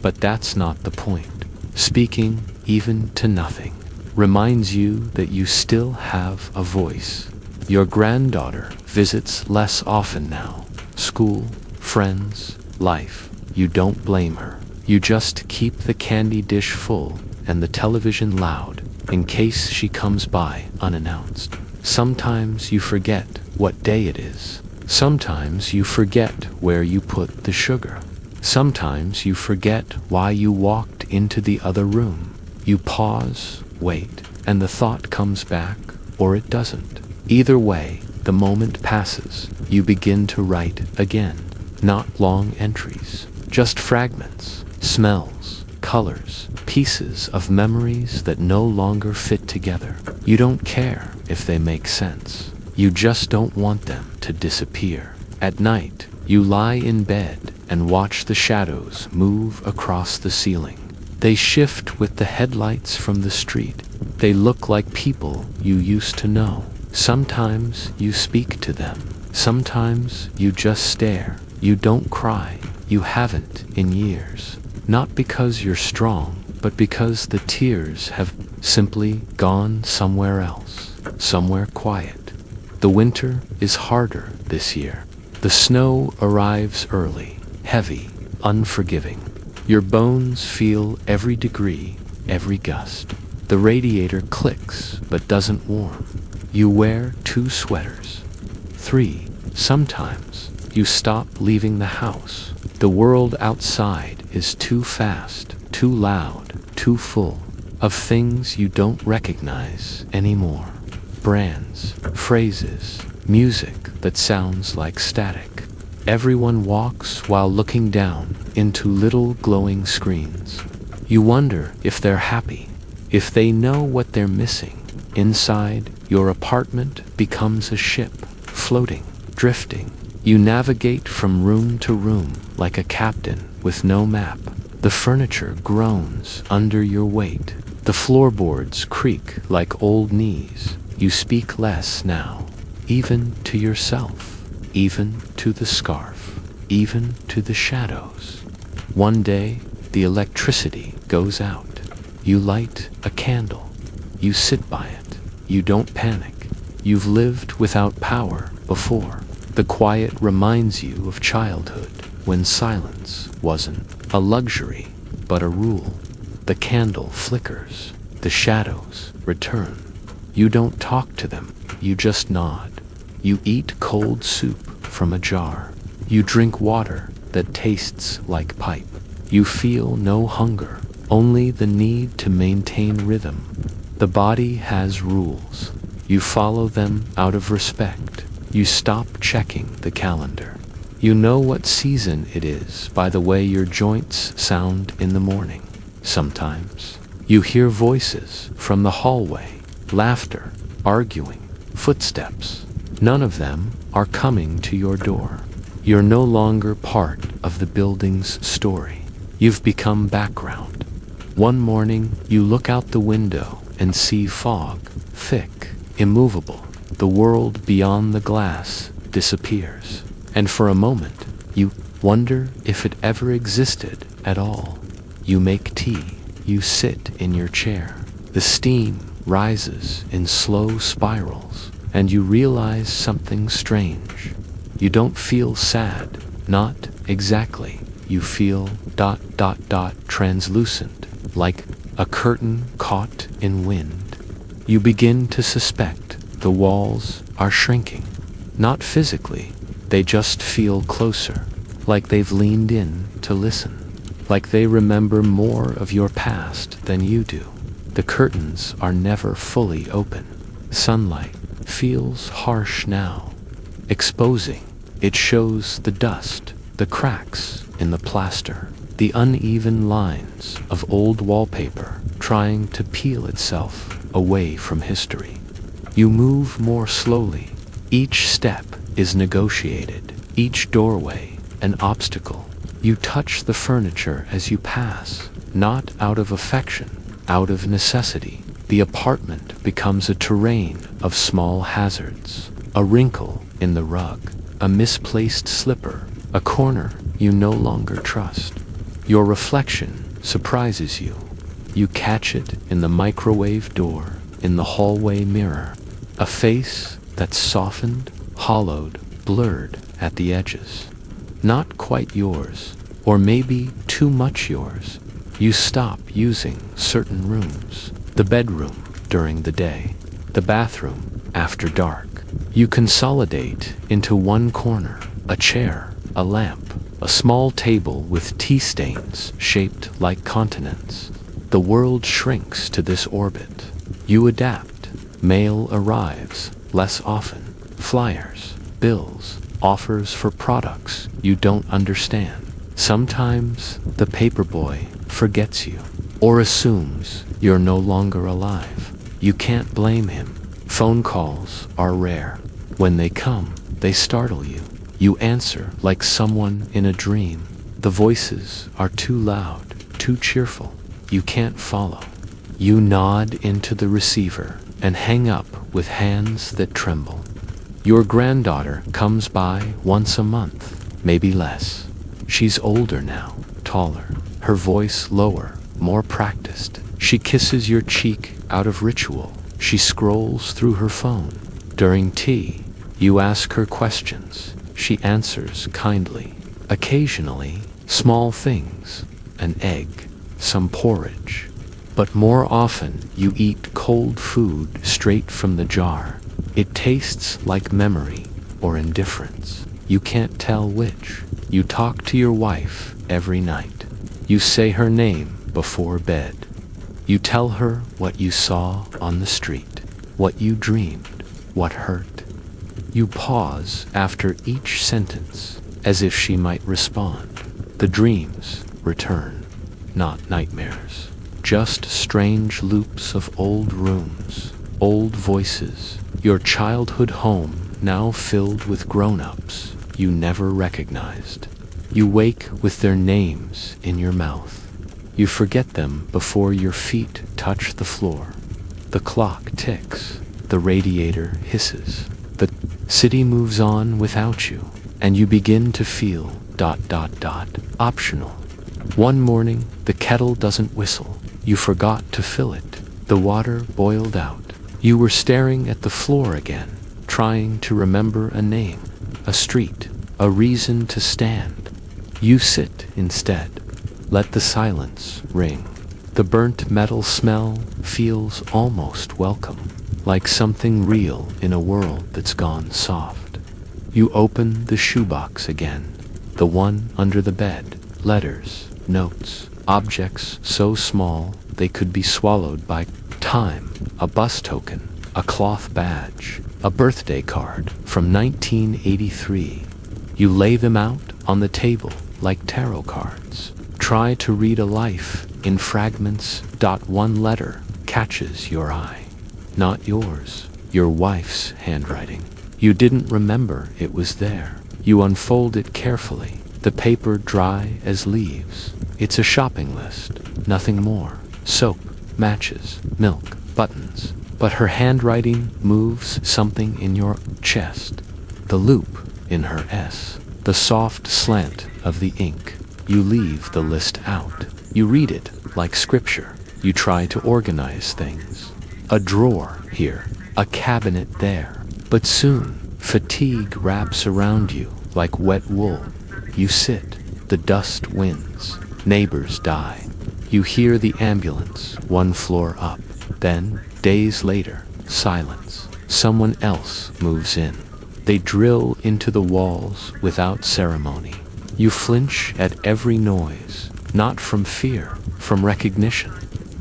But that's not the point. Speaking, even to nothing, reminds you that you still have a voice. Your granddaughter visits less often now. School, friends, life. You don't blame her. You just keep the candy dish full and the television loud in case she comes by unannounced. Sometimes you forget what day it is. Sometimes you forget where you put the sugar. Sometimes you forget why you walked into the other room. You pause, wait, and the thought comes back, or it doesn't. Either way, the moment passes. You begin to write again. Not long entries, just fragments, smells, colors, pieces of memories that no longer fit together. You don't care if they make sense. You just don't want them to disappear. At night, you lie in bed and watch the shadows move across the ceiling. They shift with the headlights from the street. They look like people you used to know. Sometimes you speak to them. Sometimes you just stare. You don't cry. You haven't in years. Not because you're strong, but because the tears have simply gone somewhere else. Somewhere quiet. The winter is harder this year. The snow arrives early, heavy, unforgiving. Your bones feel every degree, every gust. The radiator clicks but doesn't warm. You wear 2 sweaters, 3, sometimes. You stop leaving the house. The world outside is too fast, too loud, too full of things you don't recognize anymore. Brands, phrases, music that sounds like static. Everyone walks while looking down into little glowing screens. You wonder if they're happy, if they know what they're missing. Inside, your apartment becomes a ship, floating, drifting. You navigate from room to room like a captain with no map. The furniture groans under your weight. The floorboards creak like old knees. You speak less now, even to yourself, even to the scarf, even to the shadows. One day, the electricity goes out. You light a candle. You sit by it. You don't panic. You've lived without power before. The quiet reminds you of childhood, when silence wasn't a luxury, but a rule. The candle flickers. The shadows return. You don't talk to them. You just nod. You eat cold soup from a jar. You drink water that tastes like pipe. You feel no hunger, only the need to maintain rhythm. The body has rules. You follow them out of respect. You stop checking the calendar. You know what season it is by the way your joints sound in the morning. Sometimes you hear voices from the hallway, laughter, arguing, footsteps. None of them are coming to your door. You're no longer part of the building's story. You've become background. One morning, you look out the window and see fog, thick, immovable. The world beyond the glass disappears. And for a moment, you wonder if it ever existed at all. You make tea. You sit in your chair. The steam rises in slow spirals, and you realize something strange. You don't feel sad. Not exactly. You feel ... translucent, like a curtain caught in wind. You begin to suspect the walls are shrinking. Not physically, they just feel closer, like they've leaned in to listen, like they remember more of your past than you do. The curtains are never fully open. Sunlight feels harsh now, exposing. It shows the dust, the cracks in the plaster, the uneven lines of old wallpaper trying to peel itself away from history. You move more slowly. Each step is negotiated, each doorway an obstacle. You touch the furniture as you pass, not out of affection, out of necessity. The apartment becomes a terrain of small hazards. A wrinkle in the rug, a misplaced slipper, a corner you no longer trust. Your reflection surprises you. You catch it in the microwave door, in the hallway mirror, a face that's softened, hollowed, blurred at the edges. Not quite yours, or maybe too much yours. You stop using certain rooms, the bedroom during the day, the bathroom after dark. You consolidate into one corner, a chair, a lamp, a small table with tea stains shaped like continents. The world shrinks to this orbit. You adapt. Mail arrives less often. Flyers, bills, offers for products you don't understand. Sometimes the paperboy forgets you or assumes you're no longer alive. You can't blame him. Phone calls are rare. When they come, they startle you. You answer like someone in a dream. The voices are too loud, too cheerful. You can't follow. You nod into the receiver and hang up with hands that tremble. Your granddaughter comes by once a month, maybe less. She's older now, taller, her voice lower, more practiced. She kisses your cheek out of ritual. She scrolls through her phone. During tea, you ask her questions. She answers kindly. Occasionally, small things, an egg, some porridge. But more often, you eat cold food straight from the jar. It tastes like memory or indifference. You can't tell which. You talk to your wife every night. You say her name before bed. You tell her what you saw on the street, what you dreamed, what hurt. You pause after each sentence as if she might respond. The dreams return, not nightmares. Just strange loops of old rooms, old voices. Your childhood home now filled with grown-ups you never recognized. You wake with their names in your mouth. You forget them before your feet touch the floor. The clock ticks. The radiator hisses. The city moves on without you, and you begin to feel ... optional. One morning, the kettle doesn't whistle. You forgot to fill it. The water boiled out. You were staring at the floor again, trying to remember a name, a street, a reason to stand. You sit instead. Let the silence ring. The burnt metal smell feels almost welcome, like something real in a world that's gone soft. You open the shoebox again, the one under the bed. Letters, notes, objects so small they could be swallowed by time. A bus token, a cloth badge, a birthday card from 1983. You lay them out on the table like tarot cards. Try to read a life in fragments. One letter catches your eye. Not yours, your wife's handwriting. You didn't remember it was there. You unfold it carefully, the paper dry as leaves. It's a shopping list, nothing more. Soap, matches, milk, buttons. But her handwriting moves something in your chest. The loop in her S, the soft slant of the ink. You leave the list out. You read it like scripture. You try to organize things. A drawer here, a cabinet there. But soon, fatigue wraps around you like wet wool. You sit, the dust wins. Neighbors die. You hear the ambulance one floor up. Then, days later, silence. Someone else moves in. They drill into the walls without ceremony. You flinch at every noise, not from fear, from recognition.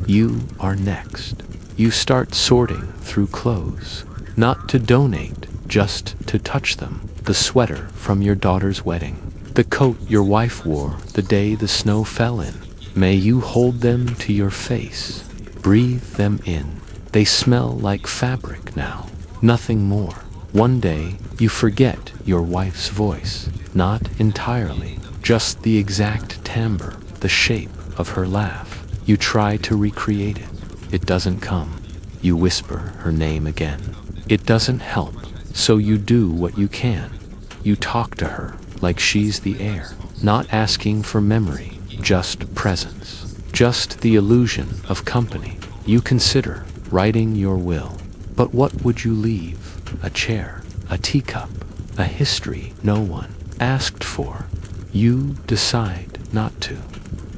You are next. You start sorting through clothes, not to donate, just to touch them. The sweater from your daughter's wedding, the coat your wife wore the day the snow fell in. May you hold them to your face. Breathe them in. They smell like fabric now, nothing more. One day, you forget your wife's voice. Not entirely, just the exact timbre, the shape of her laugh. You try to recreate it. It doesn't come. You whisper her name again. It doesn't help. So you do what you can. You talk to her like she's the air, not asking for memory, just presence, just the illusion of company. You consider writing your will, but what would you leave? A chair, a teacup, a history no one asked for. You decide not to.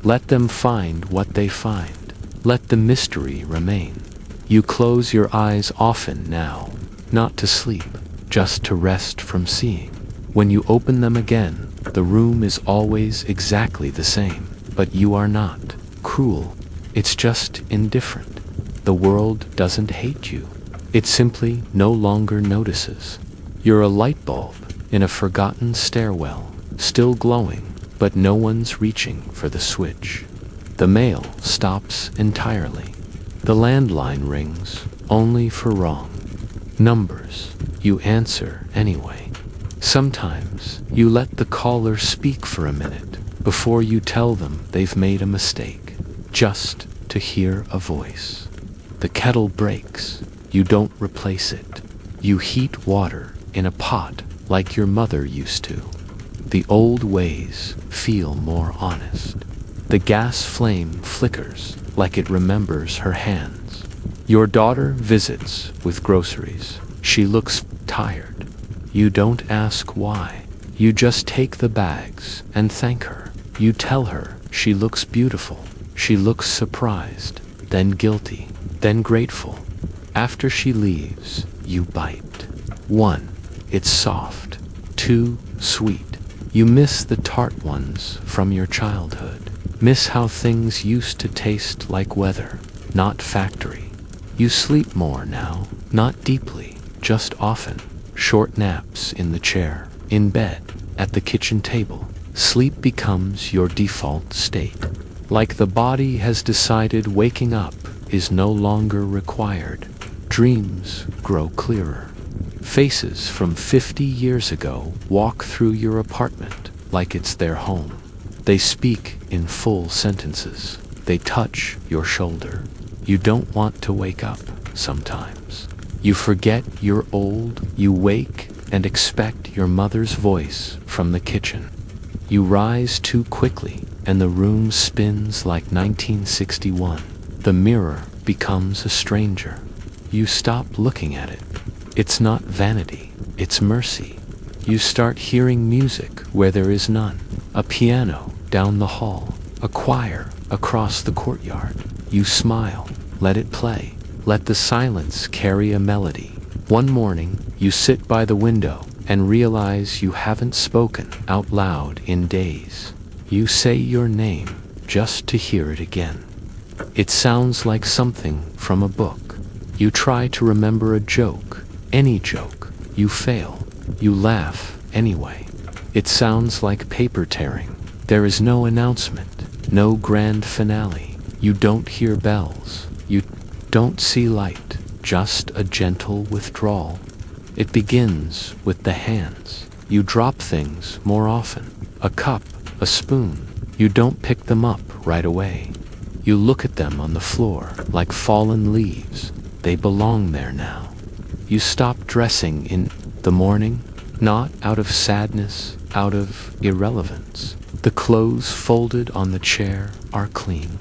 Let them find what they find. Let the mystery remain. You close your eyes often now, not to sleep, just to rest from seeing. When you open them again, the room is always exactly the same, but you are not cruel. It's just indifferent. The world doesn't hate you. It simply no longer notices. You're a light bulb in a forgotten stairwell, still glowing, but no one's reaching for the switch. The mail stops entirely. The landline rings only for wrong numbers. You answer anyway. Sometimes you let the caller speak for a minute before you tell them they've made a mistake, just to hear a voice. The kettle breaks. You don't replace it. You heat water in a pot like your mother used to. The old ways feel more honest. The gas flame flickers like it remembers her hands. Your daughter visits with groceries. She looks tired. You don't ask why. You just take the bags and thank her. You tell her she looks beautiful. She looks surprised, then guilty, then grateful. After she leaves, you bite. 1. It's soft. 2. Sweet. You miss the tart ones from your childhood. Miss how things used to taste like weather, not factory. You sleep more now, not deeply, just often. Short naps in the chair, in bed, at the kitchen table. Sleep becomes your default state. Like the body has decided waking up is no longer required. Dreams grow clearer. Faces from 50 years ago walk through your apartment like it's their home. They speak in full sentences. They touch your shoulder. You don't want to wake up sometimes. You forget you're old. You wake and expect your mother's voice from the kitchen. You rise too quickly and the room spins like 1961. The mirror becomes a stranger. You stop looking at it. It's not vanity, it's mercy. You start hearing music where there is none. A piano down the hall, a choir across the courtyard. You smile, let it play. Let the silence carry a melody. One morning, you sit by the window and realize you haven't spoken out loud in days. You say your name just to hear it again. It sounds like something from a book. You try to remember a joke, any joke. You fail. You laugh anyway. It sounds like paper tearing. There is no announcement, no grand finale. You don't hear bells. You don't see light, just a gentle withdrawal. It begins with the hands. You drop things more often. A cup, a spoon. You don't pick them up right away. You look at them on the floor like fallen leaves. They belong there now. You stop dressing in the morning, not out of sadness, out of irrelevance. The clothes folded on the chair are clean,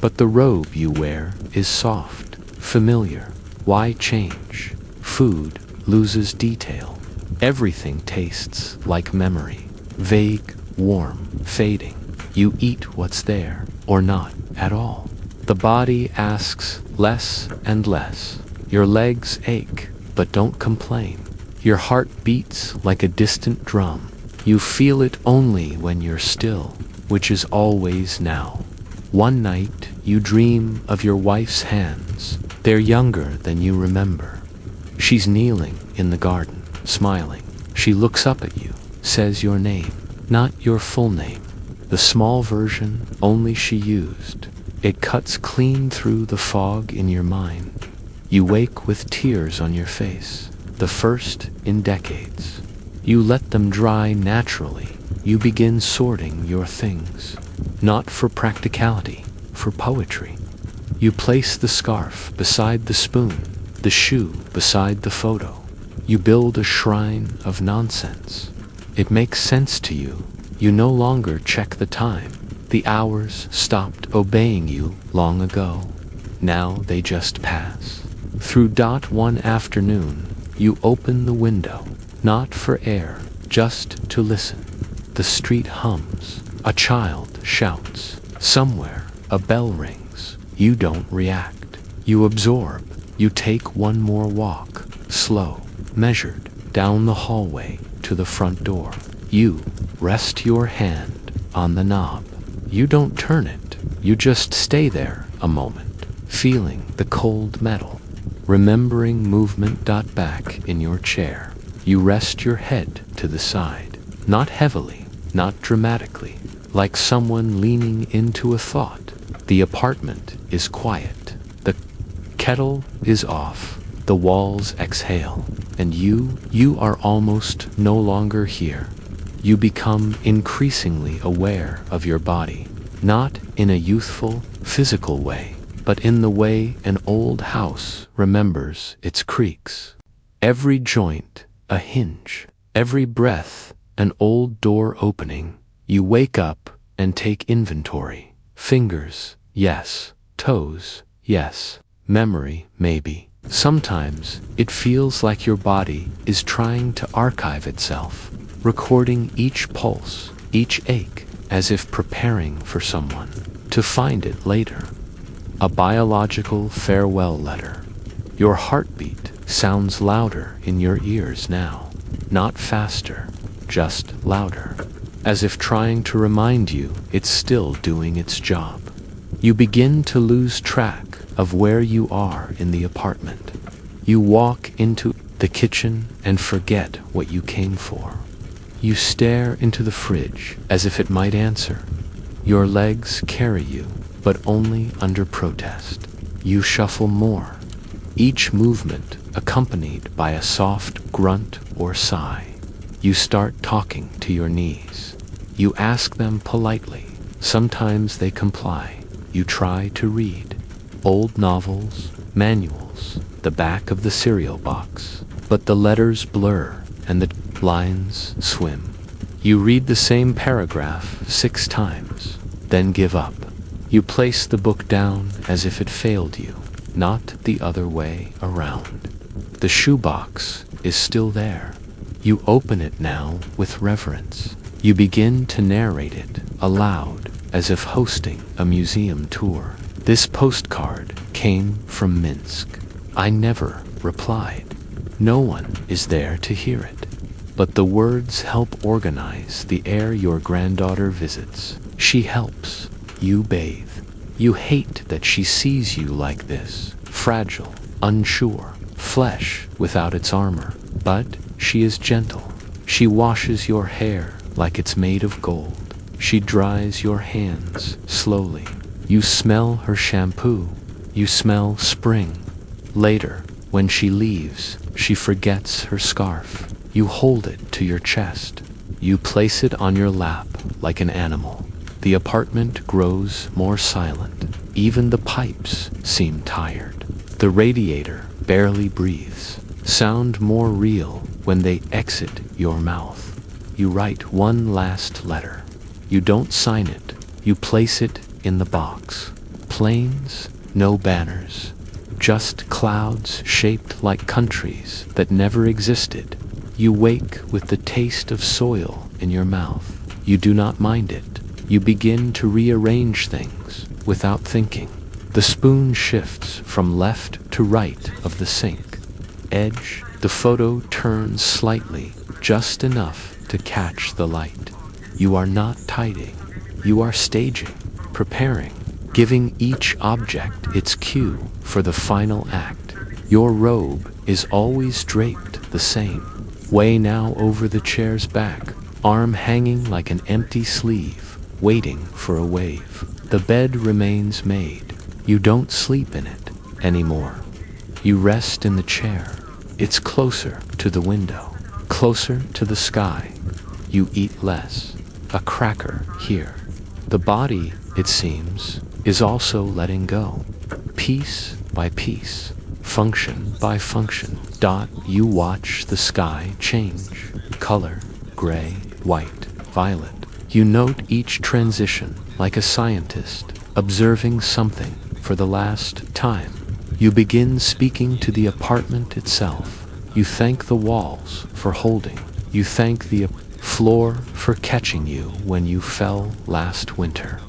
but the robe you wear is soft, familiar. Why change? Food loses detail. Everything tastes like memory, vague, warm, fading. You eat what's there, or not at all. The body asks less and less. Your legs ache, but don't complain. Your heart beats like a distant drum. You feel it only when you're still, which is always now. One night, you dream of your wife's hands. They're younger than you remember. She's kneeling in the garden, smiling. She looks up at you, says your name, not your full name. The small version only she used. It cuts clean through the fog in your mind. You wake with tears on your face, the first in decades. You let them dry naturally. You begin sorting your things, not for practicality, for poetry. You place the scarf beside the spoon, the shoe beside the photo. You build a shrine of nonsense. It makes sense to you. You no longer check the time. The hours stopped obeying you long ago. Now they just pass. Through one afternoon, you open the window, not for air, just to listen. The street hums. A child shouts. Somewhere, a bell rings. You don't react. You absorb. You take one more walk, slow, measured, down the hallway to the front door. You rest your hand on the knob. You don't turn it. You just stay there a moment, feeling the cold metal, remembering movement. Back in your chair, you rest your head to the side, not heavily, not dramatically, like someone leaning into a thought. The apartment is quiet. The kettle is off. The walls exhale. And you are almost no longer here. You become increasingly aware of your body, not in a youthful, physical way, but in the way an old house remembers its creaks. Every joint, a hinge. Every breath, an old door opening. You wake up and take inventory. Fingers, yes. Toes, yes. Memory, maybe. Sometimes it feels like your body is trying to archive itself, recording each pulse, each ache, as if preparing for someone to find it later. A biological farewell letter. Your heartbeat sounds louder in your ears now, not faster, just louder, as if trying to remind you it's still doing its job. You begin to lose track of where you are in the apartment. You walk into the kitchen and forget what you came for. You stare into the fridge as if it might answer. Your legs carry you, but only under protest. You shuffle more, each movement accompanied by a soft grunt or sigh. You start talking to your knees. You ask them politely. Sometimes they comply. You try to read. Old novels, manuals, the back of the cereal box. But the letters blur and the lines swim. You read the same paragraph 6 times, then give up. You place the book down as if it failed you, not the other way around. The shoebox is still there. You open it now with reverence. You begin to narrate it aloud, as if hosting a museum tour. This postcard came from Minsk. I never replied. No one is there to hear it. But the words help organize the air your granddaughter visits. She helps. You bathe. You hate that she sees you like this, fragile, unsure, flesh without its armor. But she is gentle. She washes your hair like it's made of gold. She dries your hands slowly. You smell her shampoo. You smell spring. Later, when she leaves, she forgets her scarf. You hold it to your chest. You place it on your lap like an animal. The apartment grows more silent. Even the pipes seem tired. The radiator barely breathes. Sound more real when they exit your mouth. You write one last letter. You don't sign it. You place it in the box. Planes, no banners. Just clouds shaped like countries that never existed. You wake with the taste of soil in your mouth. You do not mind it. You begin to rearrange things without thinking. The spoon shifts from left to right of the sink. Edge, the photo turns slightly, just enough to catch the light. You are not tidying. You are staging, preparing, giving each object its cue for the final act. Your robe is always draped the same, way now over the chair's back, arm hanging like an empty sleeve, waiting for a wave. The bed remains made. You don't sleep in it anymore. You rest in the chair. It's closer to the window, closer to the sky. You eat less. A cracker here. The body, it seems, is also letting go, piece by piece, function by function. You watch the sky change. Color, gray, white, violet. You note each transition like a scientist observing something for the last time. You begin speaking to the apartment itself. You thank the walls for holding. You thank the floor for catching you when you fell last winter.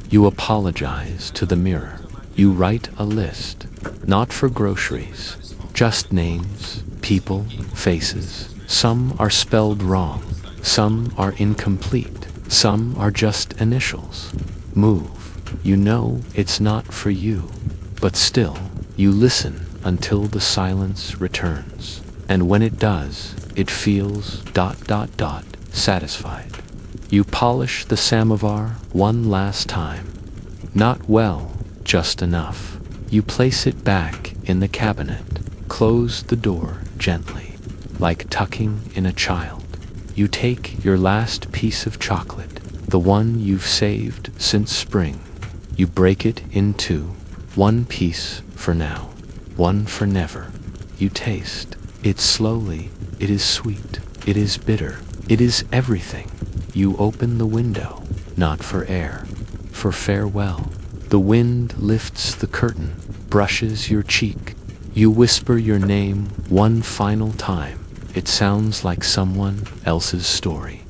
You apologize to the mirror. You write a list, not for groceries, just names, people, faces. Some are spelled wrong. Some are incomplete. Some are just initials. Move. You know it's not for you, but still, you listen until the silence returns. And when it does, it feels ... satisfied. You polish the samovar one last time. Not well, just enough. You place it back in the cabinet. Close the door gently, like tucking in a child. You take your last piece of chocolate, the one you've saved since spring. You break it in two, one piece for now, one for never. You taste it slowly. It is sweet. It is bitter. It is everything. You open the window, not for air, for farewell. The wind lifts the curtain, brushes your cheek. You whisper your name one final time. It sounds like someone else's story.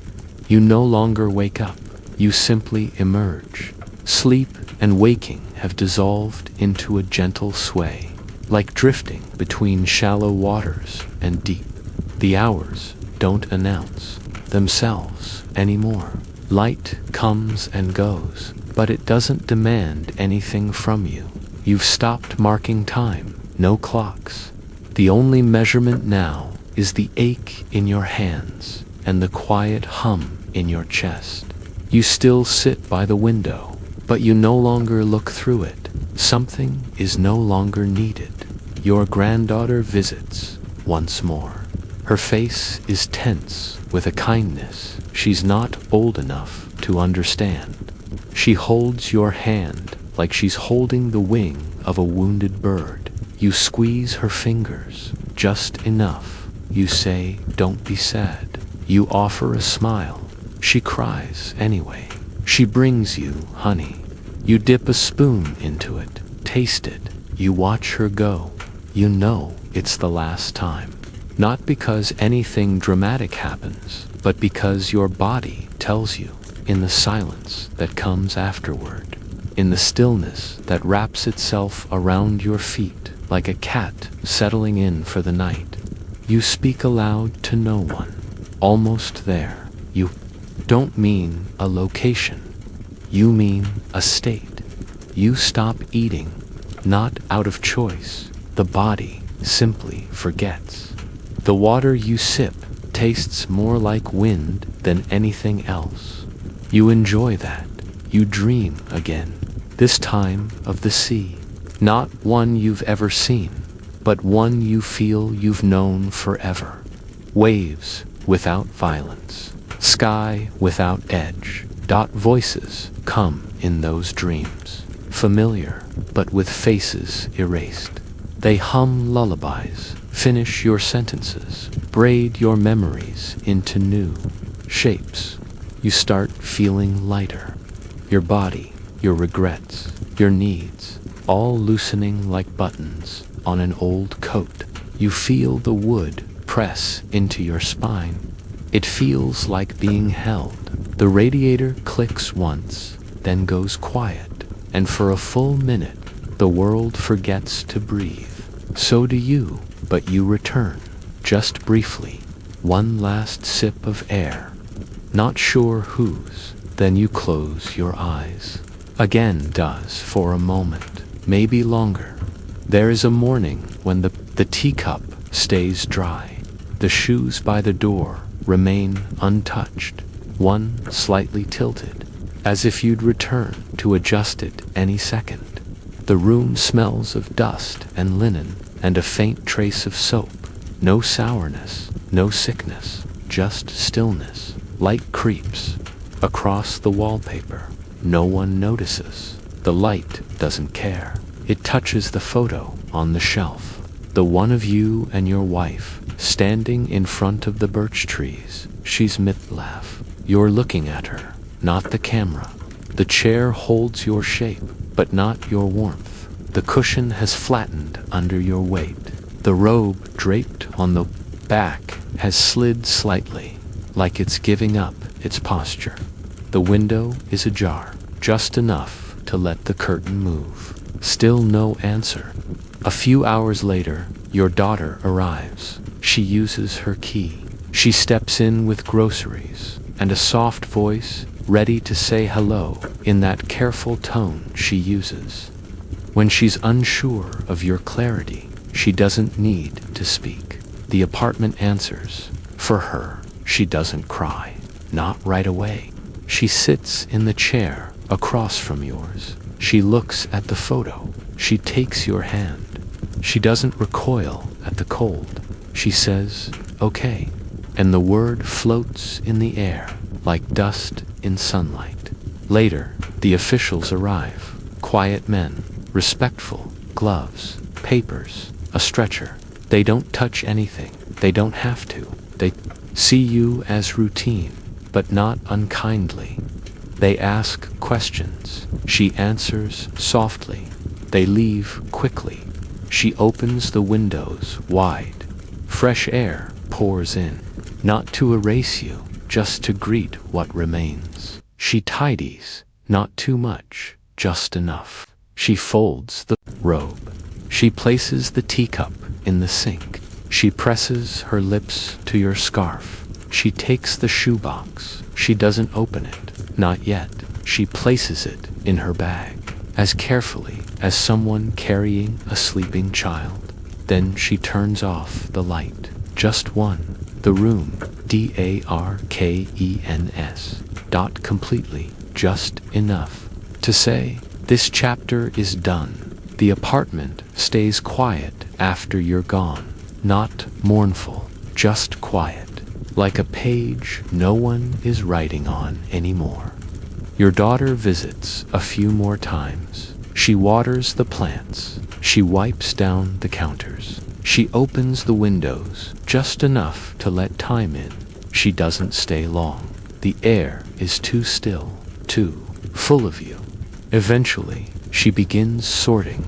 You no longer wake up. You simply emerge. Sleep and waking have dissolved into a gentle sway, like drifting between shallow waters and deep. The hours don't announce themselves anymore. Light comes and goes, but it doesn't demand anything from you. You've stopped marking time, no clocks. The only measurement now is the ache in your hands and the quiet hum in your chest. You still sit by the window, but you no longer look through it. Something is no longer needed. Your granddaughter visits once more. Her face is tense with a kindness she's not old enough to understand. She holds your hand like she's holding the wing of a wounded bird. You squeeze her fingers just enough. You say, "Don't be sad." You offer a smile. She cries anyway. She brings you honey. You dip a spoon into it, taste it. You watch her go. You know it's the last time. Not because anything dramatic happens, but because your body tells you, in the silence that comes afterward, in the stillness that wraps itself around your feet like a cat settling in for the night. You speak aloud to no one. Almost there. You don't mean a location. You mean a state. You stop eating, not out of choice. The body simply forgets. The water you sip tastes more like wind than anything else. You enjoy that. You dream again, this time of the sea. Not one you've ever seen, but one you feel you've known forever. Waves without violence. Sky without edge. Voices come in those dreams. Familiar, but with faces erased. They hum lullabies, finish your sentences, braid your memories into new shapes. You start feeling lighter. Your body, your regrets, your needs, all loosening like buttons on an old coat. You feel the wood press into your spine. It feels like being held. The radiator clicks once, then goes quiet, and for a full minute, the world forgets to breathe. So do you, but you return, just briefly, one last sip of air, not sure whose. Then you close your eyes. Again does for a moment, maybe longer. There is a morning when the teacup stays dry. The shoes by the door remain untouched, one slightly tilted, as if you'd return to adjust it any second. The room smells of dust and linen and a faint trace of soap. No sourness, no sickness, just stillness. Light creeps across the wallpaper. No one notices. The light doesn't care. It touches the photo on the shelf. The one of you and your wife, standing in front of the birch trees. She's mid-laugh. You're looking at her, not the camera. The chair holds your shape, but not your warmth. The cushion has flattened under your weight. The robe draped on the back has slid slightly, like it's giving up its posture. The window is ajar, just enough to let the curtain move. Still no answer. A few hours later, your daughter arrives. She uses her key. She steps in with groceries and a soft voice, ready to say hello in that careful tone she uses. When she's unsure of your clarity, she doesn't need to speak. The apartment answers. For her, she doesn't cry. Not right away. She sits in the chair across from yours. She looks at the photo. She takes your hand. She doesn't recoil at the cold. She says, "Okay," and the word floats in the air like dust in sunlight. Later, the officials arrive. Quiet men, respectful, gloves, papers, a stretcher. They don't touch anything. They don't have to. They see you as routine, but not unkindly. They ask questions. She answers softly. They leave quickly. She opens the windows wide. Fresh air pours in, not to erase you, just to greet what remains. She tidies, not too much, just enough. She folds the robe. She places the teacup in the sink. She presses her lips to your scarf. She takes the shoebox. She doesn't open it, not yet. She places it in her bag, as carefully as someone carrying a sleeping child. Then she turns off the light. Just one. The room, darkens, dot completely, just enough to say, this chapter is done. The apartment stays quiet after you're gone. Not mournful, just quiet. Like a page no one is writing on anymore. Your daughter visits a few more times. She waters the plants. She wipes down the counters. She opens the windows just enough to let time in. She doesn't stay long. The air is too still, too full of you. Eventually, she begins sorting.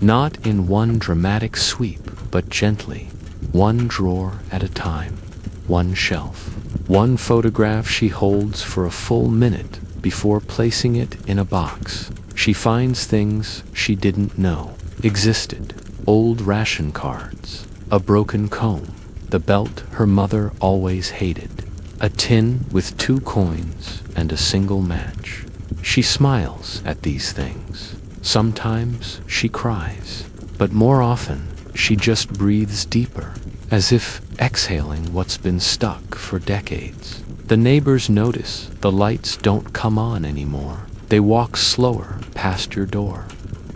Not in one dramatic sweep, but gently. One drawer at a time. One shelf. One photograph she holds for a full minute before placing it in a box. She finds things she didn't know existed. Old ration cards. A broken comb. The belt her mother always hated. A tin with 2 coins and a single match. She smiles at these things. Sometimes she cries, but more often she just breathes deeper, as if exhaling what's been stuck for decades. The neighbors notice the lights don't come on anymore. They walk slower past your door.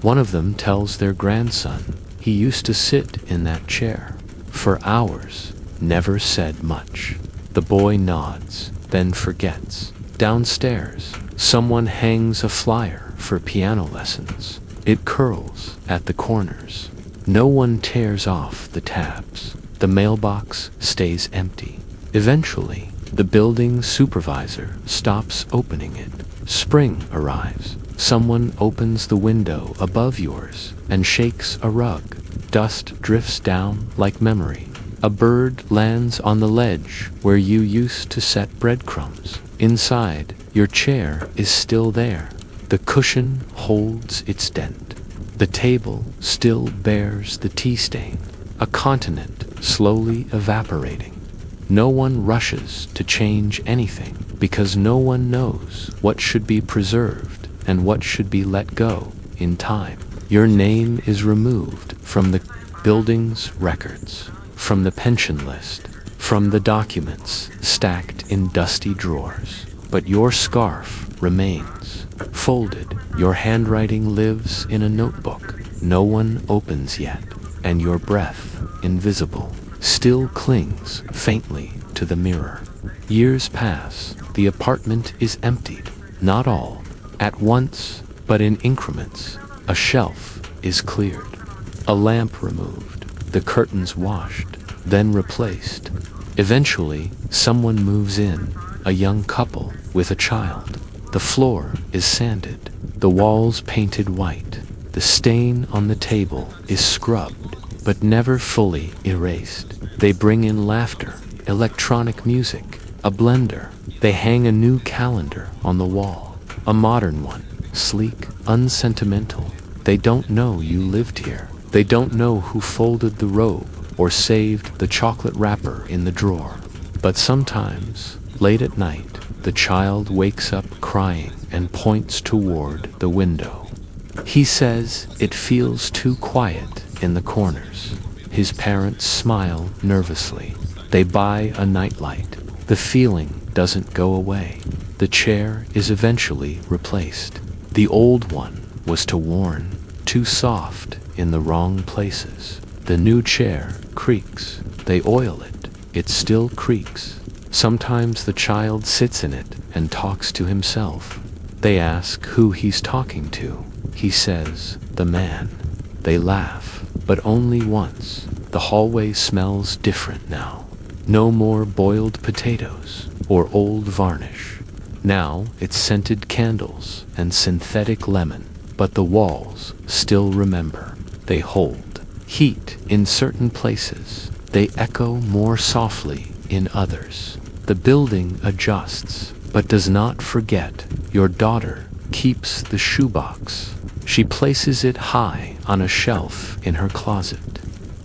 One of them tells their grandson he used to sit in that chair for hours, never said much. The boy nods, then forgets. Downstairs, someone hangs a flyer for piano lessons. It curls at the corners. No one tears off the tabs. The mailbox stays empty. Eventually, the building supervisor stops opening it. Spring arrives. Someone opens the window above yours and shakes a rug. Dust drifts down like memory. A bird lands on the ledge where you used to set breadcrumbs. Inside, your chair is still there. The cushion holds its dent. The table still bears the tea stain. A continent slowly evaporating. No one rushes to change anything because no one knows what should be preserved and what should be let go in time. Your name is removed from the building's records, from the pension list, from the documents stacked in dusty drawers. But your scarf remains folded. Your handwriting lives in a notebook no one opens yet, and your breath, invisible, still clings faintly to the mirror. Years pass. The apartment is emptied. Not all at once, but in increments. A shelf is cleared. A lamp removed. the curtains washed, then replaced. Eventually, someone moves in, a young couple with a child. The floor is sanded, the walls painted white. The stain on the table is scrubbed, but never fully erased. They bring in laughter, electronic music, a blender. They hang a new calendar on the wall, a modern one, sleek, unsentimental. They don't know you lived here. They don't know who folded the robe or saved the chocolate wrapper in the drawer. But sometimes, late at night, the child wakes up crying and points toward the window. He says it feels too quiet in the corners. His parents smile nervously. They buy a nightlight. The feeling doesn't go away. The chair is eventually replaced. The old one was too worn, too soft in the wrong places. The new chair creaks. They oil it. It still creaks. Sometimes the child sits in it and talks to himself. They ask who he's talking to. He says, the man. They laugh, but only once. The hallway smells different now. No more boiled potatoes or old varnish. Now it's scented candles and synthetic lemon, but the walls still remember. They hold heat in certain places. They echo more softly in others. The building adjusts, but does not forget. Your daughter keeps the shoebox. She places it high on a shelf in her closet.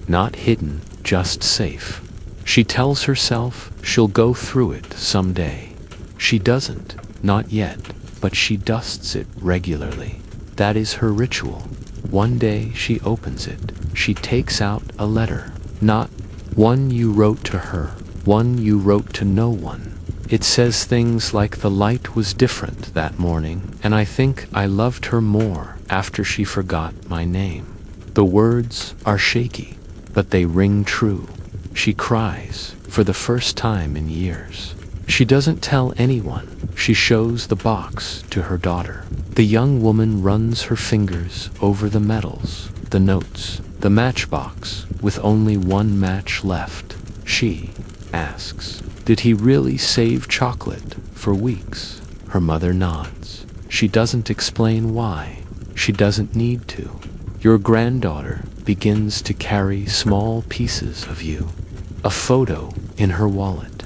Not hidden, just safe. She tells herself she'll go through it someday. She doesn't, not yet, but she dusts it regularly. That is her ritual. One day she opens it. She takes out a letter. Not one you wrote to her, one you wrote to no one. It says things like the light was different that morning, and I think I loved her more after she forgot my name. The words are shaky, but they ring true. She cries for the first time in years. She doesn't tell anyone. She shows the box to her daughter. The young woman runs her fingers over the medals, the notes, the matchbox with only one match left. She asks, did he really save chocolate for weeks? Her mother nods. She doesn't explain why. She doesn't need to. Your granddaughter begins to carry small pieces of you. A photo in her wallet.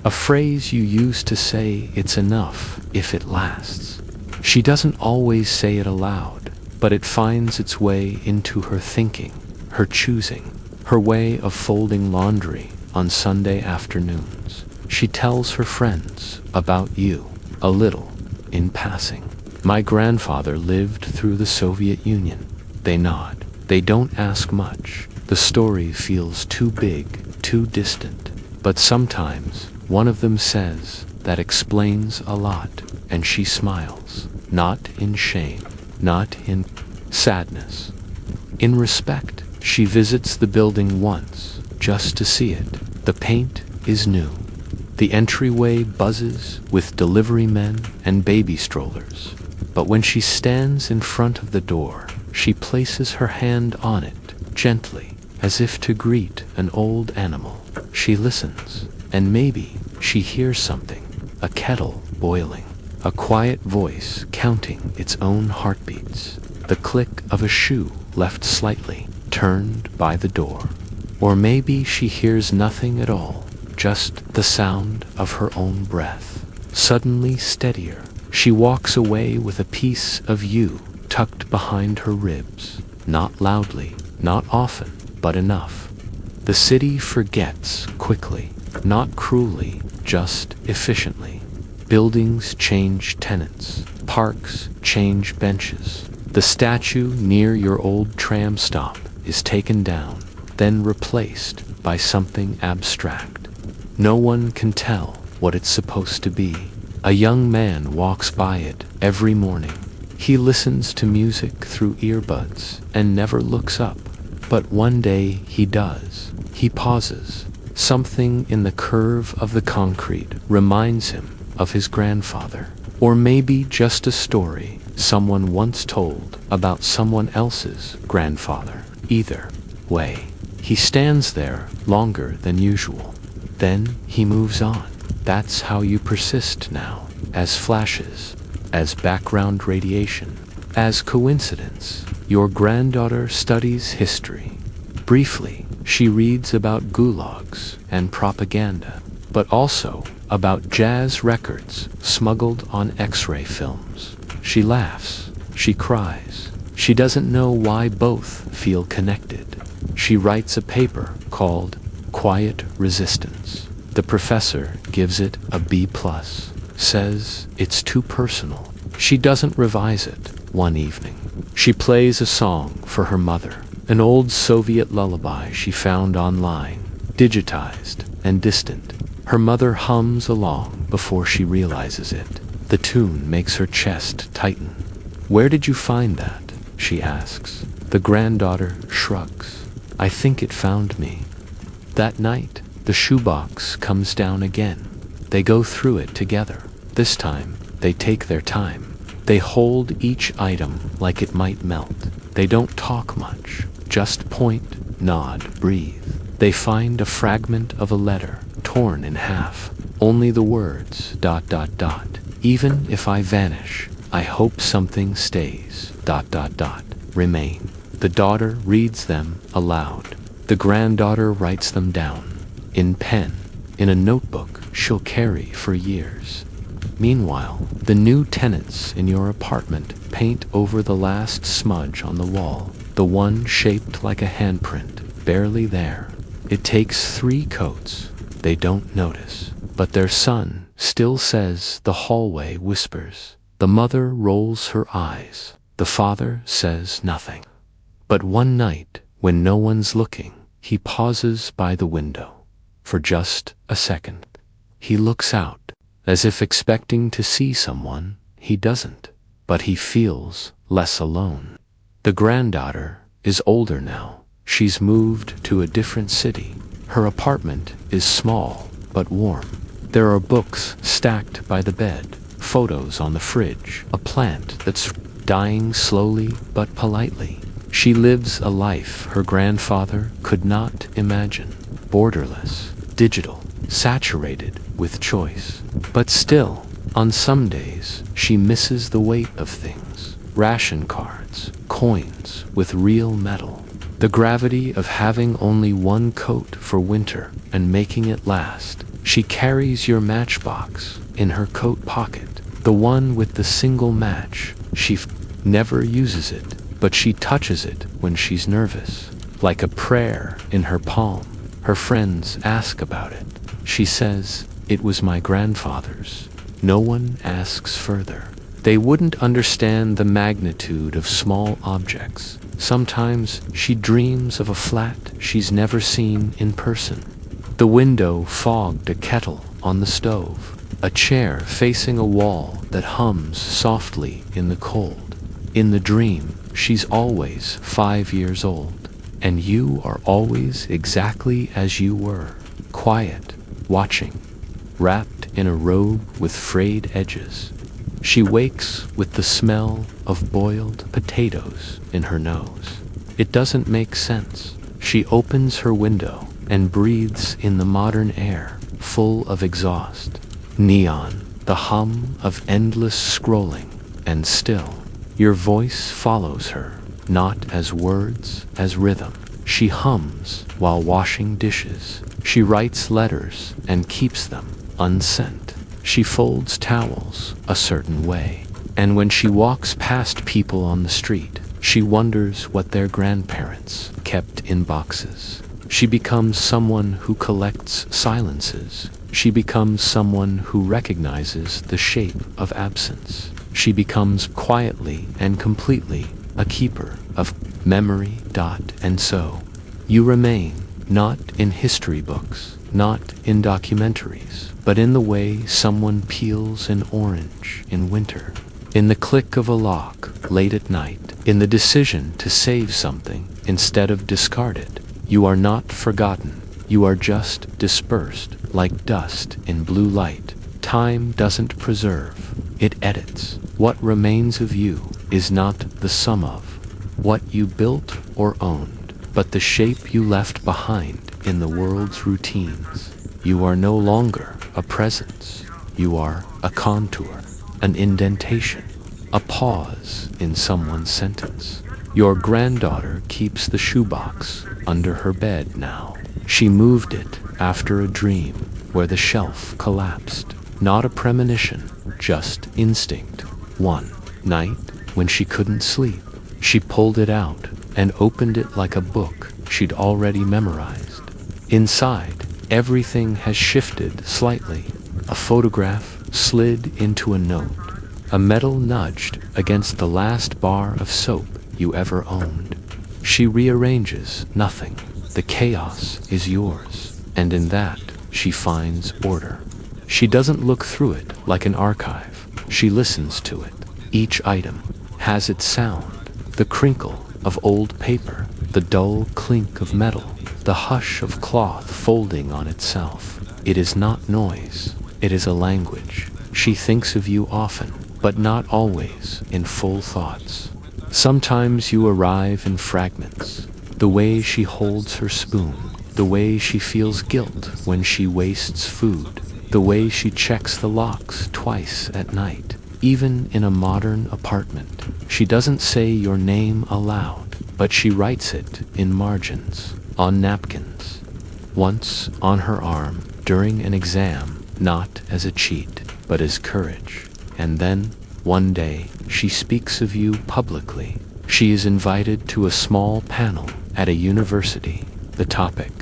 A phrase you used to say it's enough if it lasts. She doesn't always say it aloud, but it finds its way into her thinking, her choosing, her way of folding laundry on Sunday afternoons. She tells her friends about you, a little, in passing. My grandfather lived through the Soviet Union. They nod. They don't ask much. The story feels too big, too distant. But sometimes, one of them says, that explains a lot, and she smiles. Not in shame, not in sadness. In respect, she visits the building once, just to see it. The paint is new. The entryway buzzes with delivery men and baby strollers. But when she stands in front of the door, she places her hand on it, gently, as if to greet an old animal. She listens, and maybe she hears something, a kettle boiling, a quiet voice counting its own heartbeats, the click of a shoe left slightly turned by the door. Or maybe she hears nothing at all, just the sound of her own breath. Suddenly steadier, she walks away with a piece of you tucked behind her ribs. Not loudly, not often, but enough. The city forgets quickly, not cruelly, just efficiently. Buildings change tenants. Parks change benches. The statue near your old tram stop is taken down, then replaced by something abstract. No one can tell what it's supposed to be. A young man walks by it every morning. He listens to music through earbuds and never looks up. But one day he does. He pauses. Something in the curve of the concrete reminds him of his grandfather. Or maybe just a story someone once told about someone else's grandfather. Either way, he He stands there longer than usual. Then he moves on. That's how you persist now, as flashes, as background radiation, as coincidence. Your granddaughter studies history. Briefly, she reads about gulags and propaganda, but also about jazz records smuggled on X-ray films. She laughs, she cries. She doesn't know why both feel connected. She writes a paper called Quiet Resistance. The professor gives it a B+, says it's too personal. She doesn't revise it. One evening, she plays a song for her mother, an old Soviet lullaby she found online, digitized and distant. Her mother hums along before she realizes it. The tune makes her chest tighten. "Where did you find that?" she asks. The granddaughter shrugs. "I think it found me." That night, the shoebox comes down again. They go through it together. This time, they take their time. They hold each item like it might melt. They don't talk much, just point, nod, breathe. They find a fragment of a letter, torn in half. Only the words, ... Even if I vanish, I hope something stays, ... remain. The daughter reads them aloud. The granddaughter writes them down. In pen, in a notebook she'll carry for years. Meanwhile, the new tenants in your apartment paint over the last smudge on the wall, the one shaped like a handprint, barely there. It takes 3 coats. They don't notice. But their son still says, the hallway whispers. The mother rolls her eyes. The father says nothing. But one night, when no one's looking, he pauses by the window. For just a second. He looks out, as if expecting to see someone. He doesn't. But he feels less alone. The granddaughter is older now. She's moved to a different city. Her apartment is small, but warm. There are books stacked by the bed, photos on the fridge, a plant that's dying slowly but politely. She lives a life her grandfather could not imagine. Borderless, digital, saturated with choice. But still, on some days, she misses the weight of things. Ration cards, coins with real metal. The gravity of having only one coat for winter and making it last. She carries your matchbox in her coat pocket, the one with the single match. She never uses it, but she touches it when she's nervous, like a prayer in her palm. Her friends ask about it. She says, "It was my grandfather's." No one asks further. They wouldn't understand the magnitude of small objects. Sometimes she dreams of a flat she's never seen in person. The window fogged a kettle on the stove, a chair facing a wall that hums softly in the cold. In the dream, she's always 5 years old, and you are always exactly as you were, quiet, watching, wrapped in a robe with frayed edges. She wakes with the smell of boiled potatoes in her nose. It doesn't make sense. She opens her window and breathes in the modern air, full of exhaust. Neon, the hum of endless scrolling, and still, your voice follows her, not as words, as rhythm. She hums while washing dishes. She writes letters and keeps them unsent. She folds towels a certain way, and when she walks past people on the street, she wonders what their grandparents kept in boxes. She becomes someone who collects silences. She becomes someone who recognizes the shape of absence. She becomes quietly and completely a keeper of memory. And so, you remain, not in history books, not in documentaries, but in the way someone peels an orange in winter, in the click of a lock late at night, in the decision to save something instead of discard it. You are not forgotten. You are just dispersed like dust in blue light. Time doesn't preserve, it edits. What remains of you is not the sum of what you built or owned, but the shape you left behind in the world's routines. You are no longer a presence. You are a contour, an indentation, a pause in someone's sentence. Your granddaughter keeps the shoebox under her bed now. She moved it after a dream where the shelf collapsed. Not a premonition, just instinct. One night, when she couldn't sleep, she pulled it out and opened it like a book she'd already memorized. Inside, everything has shifted slightly. A photograph slid into a note. A medal nudged against the last bar of soap you ever owned. She rearranges nothing. The chaos is yours, and in that she finds order. She doesn't look through it like an archive. She listens to it. Each item has its sound. The crinkle of old paper, the dull clink of metal, the hush of cloth folding on itself. It is not noise. It is a language. She thinks of you often, but not always in full thoughts. Sometimes you arrive in fragments. The way she holds her spoon, the way she feels guilt when she wastes food, the way she checks the locks twice at night. Even in a modern apartment, she doesn't say your name aloud, but she writes it in margins, on napkins. Once on her arm, during an exam, not as a cheat, but as courage. And then, one day, she speaks of you publicly. She is invited to a small panel at a university. The topic,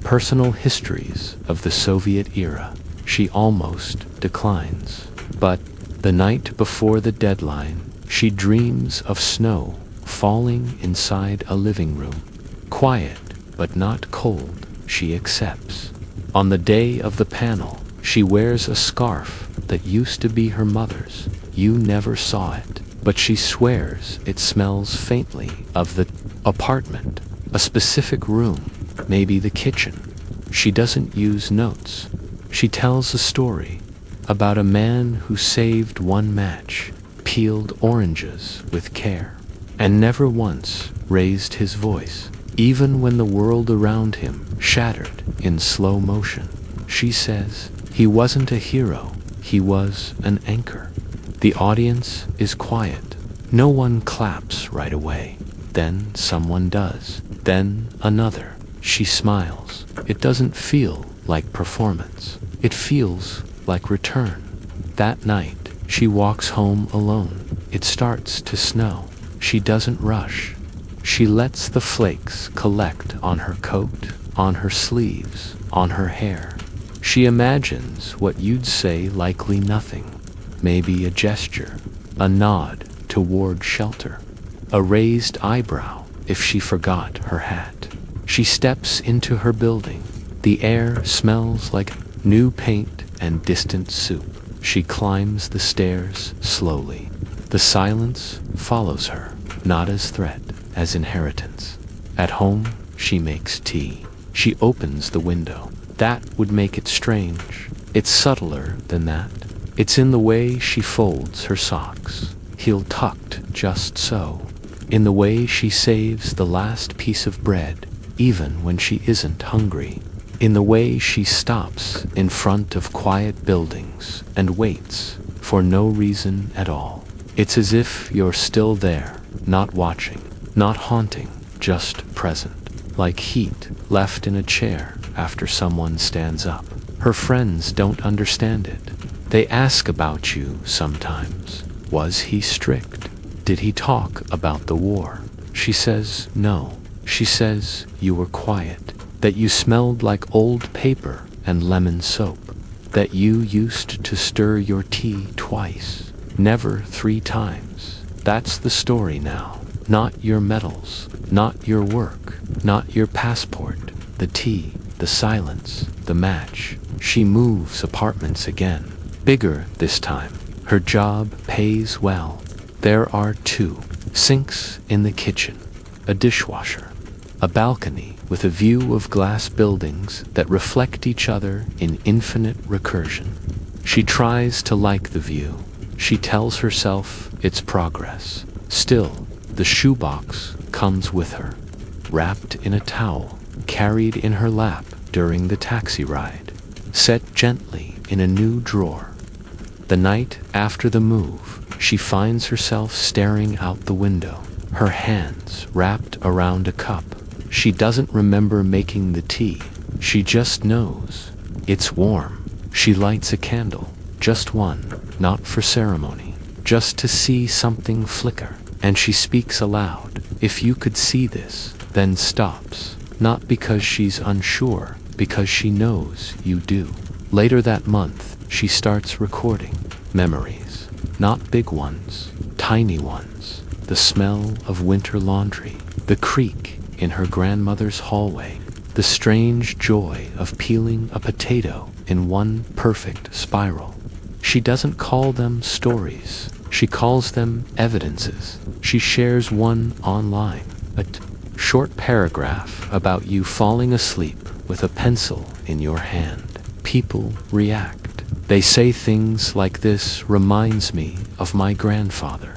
personal histories of the Soviet era. She almost declines. But the night before the deadline, she dreams of snow falling inside a living room. Quiet, but not cold, she accepts. On the day of the panel, she wears a scarf that used to be her mother's. You never saw it, but she swears it smells faintly of the apartment, a specific room, maybe the kitchen. She doesn't use notes. She tells a story about a man who saved one match, peeled oranges with care, and never once raised his voice, even when the world around him shattered in slow motion. She says, he wasn't a hero, he was an anchor. The audience is quiet. No one claps right away. Then someone does. Then another. She smiles. It doesn't feel like performance. It feels like return. That night, she walks home alone. It starts to snow. She doesn't rush. She lets the flakes collect on her coat, on her sleeves, on her hair. She imagines what you'd say likely nothing. Maybe a gesture, a nod toward shelter, a raised eyebrow if she forgot her hat. She steps into her building. The air smells like new paint and distant soup. She climbs the stairs slowly. The silence follows her, not as threat, as inheritance. At home, she makes tea. She opens the window. That would make it strange. It's subtler than that. It's in the way she folds her socks, heel tucked just so. In the way she saves the last piece of bread, even when she isn't hungry. In the way she stops in front of quiet buildings and waits for no reason at all. It's as if you're still there, not watching, not haunting, just present. Like heat left in a chair after someone stands up. Her friends don't understand it. They ask about you sometimes. Was he strict? Did he talk about the war? She says no. She says you were quiet, that you smelled like old paper and lemon soap, that you used to stir your tea twice, never 3 times. That's the story now. Not your medals, not your work, not your passport. The tea, the silence, the match. She moves apartments again. Bigger this time. Her job pays well. There are 2 sinks in the kitchen, a dishwasher, a balcony with a view of glass buildings that reflect each other in infinite recursion. She tries to like the view. She tells herself it's progress. Still, the shoebox comes with her. wrapped in a towel, carried in her lap during the taxi ride, set gently in a new drawer. The night after the move, she finds herself staring out the window, her hands wrapped around a cup. She doesn't remember making the tea. She just knows it's warm. She lights a candle, just one, not for ceremony, just to see something flicker. And she speaks aloud, "If you could see this," then stops, not because she's unsure, because she knows you do. Later that month, she starts recording memories, not big ones, tiny ones. The smell of winter laundry, the creak in her grandmother's hallway, the strange joy of peeling a potato in one perfect spiral. She doesn't call them stories. She calls them evidences. She shares one online, a short paragraph about you falling asleep with a pencil in your hand. People react. They say things like, "This reminds me of my grandfather.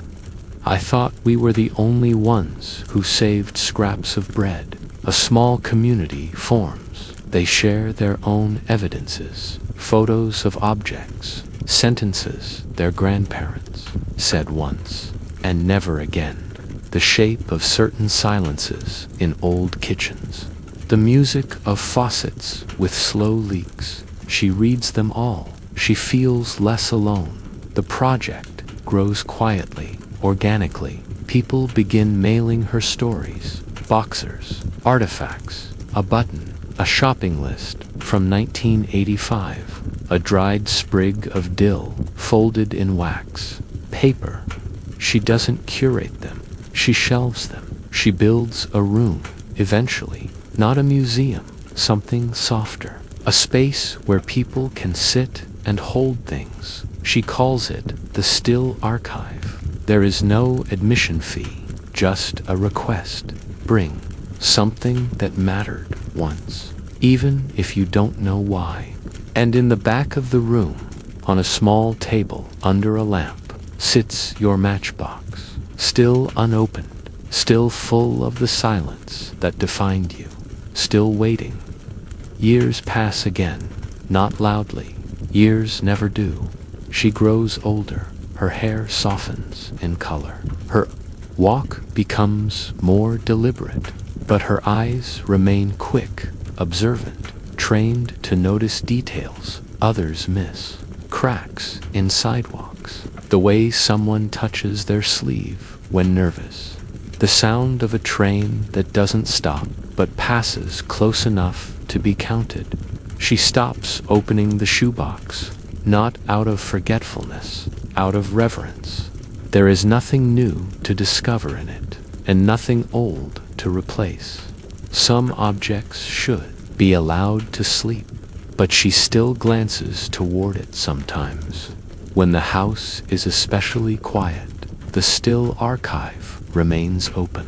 I thought we were the only ones who saved scraps of bread." A small community forms. They share their own evidences, photos of objects, sentences their grandparents said once and never again, the shape of certain silences in old kitchens, the music of faucets with slow leaks. She reads them all. She feels less alone. The project grows quietly, organically. People begin mailing her stories, boxers, artifacts, a button, a shopping list from 1985, a dried sprig of dill folded in wax, paper. She doesn't curate them. She shelves them. She builds a room, eventually, not a museum, something softer, a space where people can sit and hold things. She calls it the Still Archive. There is no admission fee, just a request. Bring something that mattered once, even if you don't know why. And in the back of the room, on a small table under a lamp, sits your matchbox, still unopened, still full of the silence that defined you, still waiting. Years pass again, not loudly. Years never do. She grows older. Her hair softens in color. Her walk becomes more deliberate, but her eyes remain quick, observant, trained to notice details others miss. Cracks in sidewalks, the way someone touches their sleeve when nervous, the sound of a train that doesn't stop but passes close enough to be counted. She stops opening the shoebox, not out of forgetfulness, out of reverence. There is nothing new to discover in it, and nothing old to replace. Some objects should be allowed to sleep, but she still glances toward it sometimes. When the house is especially quiet, the Still Archive remains open.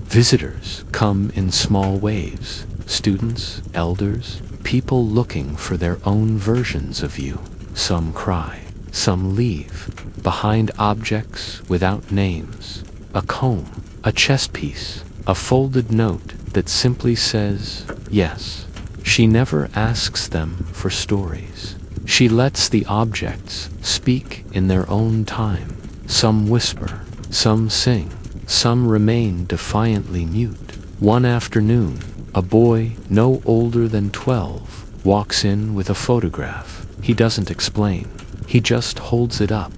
Visitors come in small waves, students, elders, people looking for their own versions of you. Some cry, some leave, behind objects without names, a comb, a chess piece, a folded note that simply says yes. She never asks them for stories. She lets the objects speak in their own time. Some whisper, some sing, some remain defiantly mute. One afternoon, a boy no older than 12 walks in with a photograph. He doesn't explain. He just holds it up.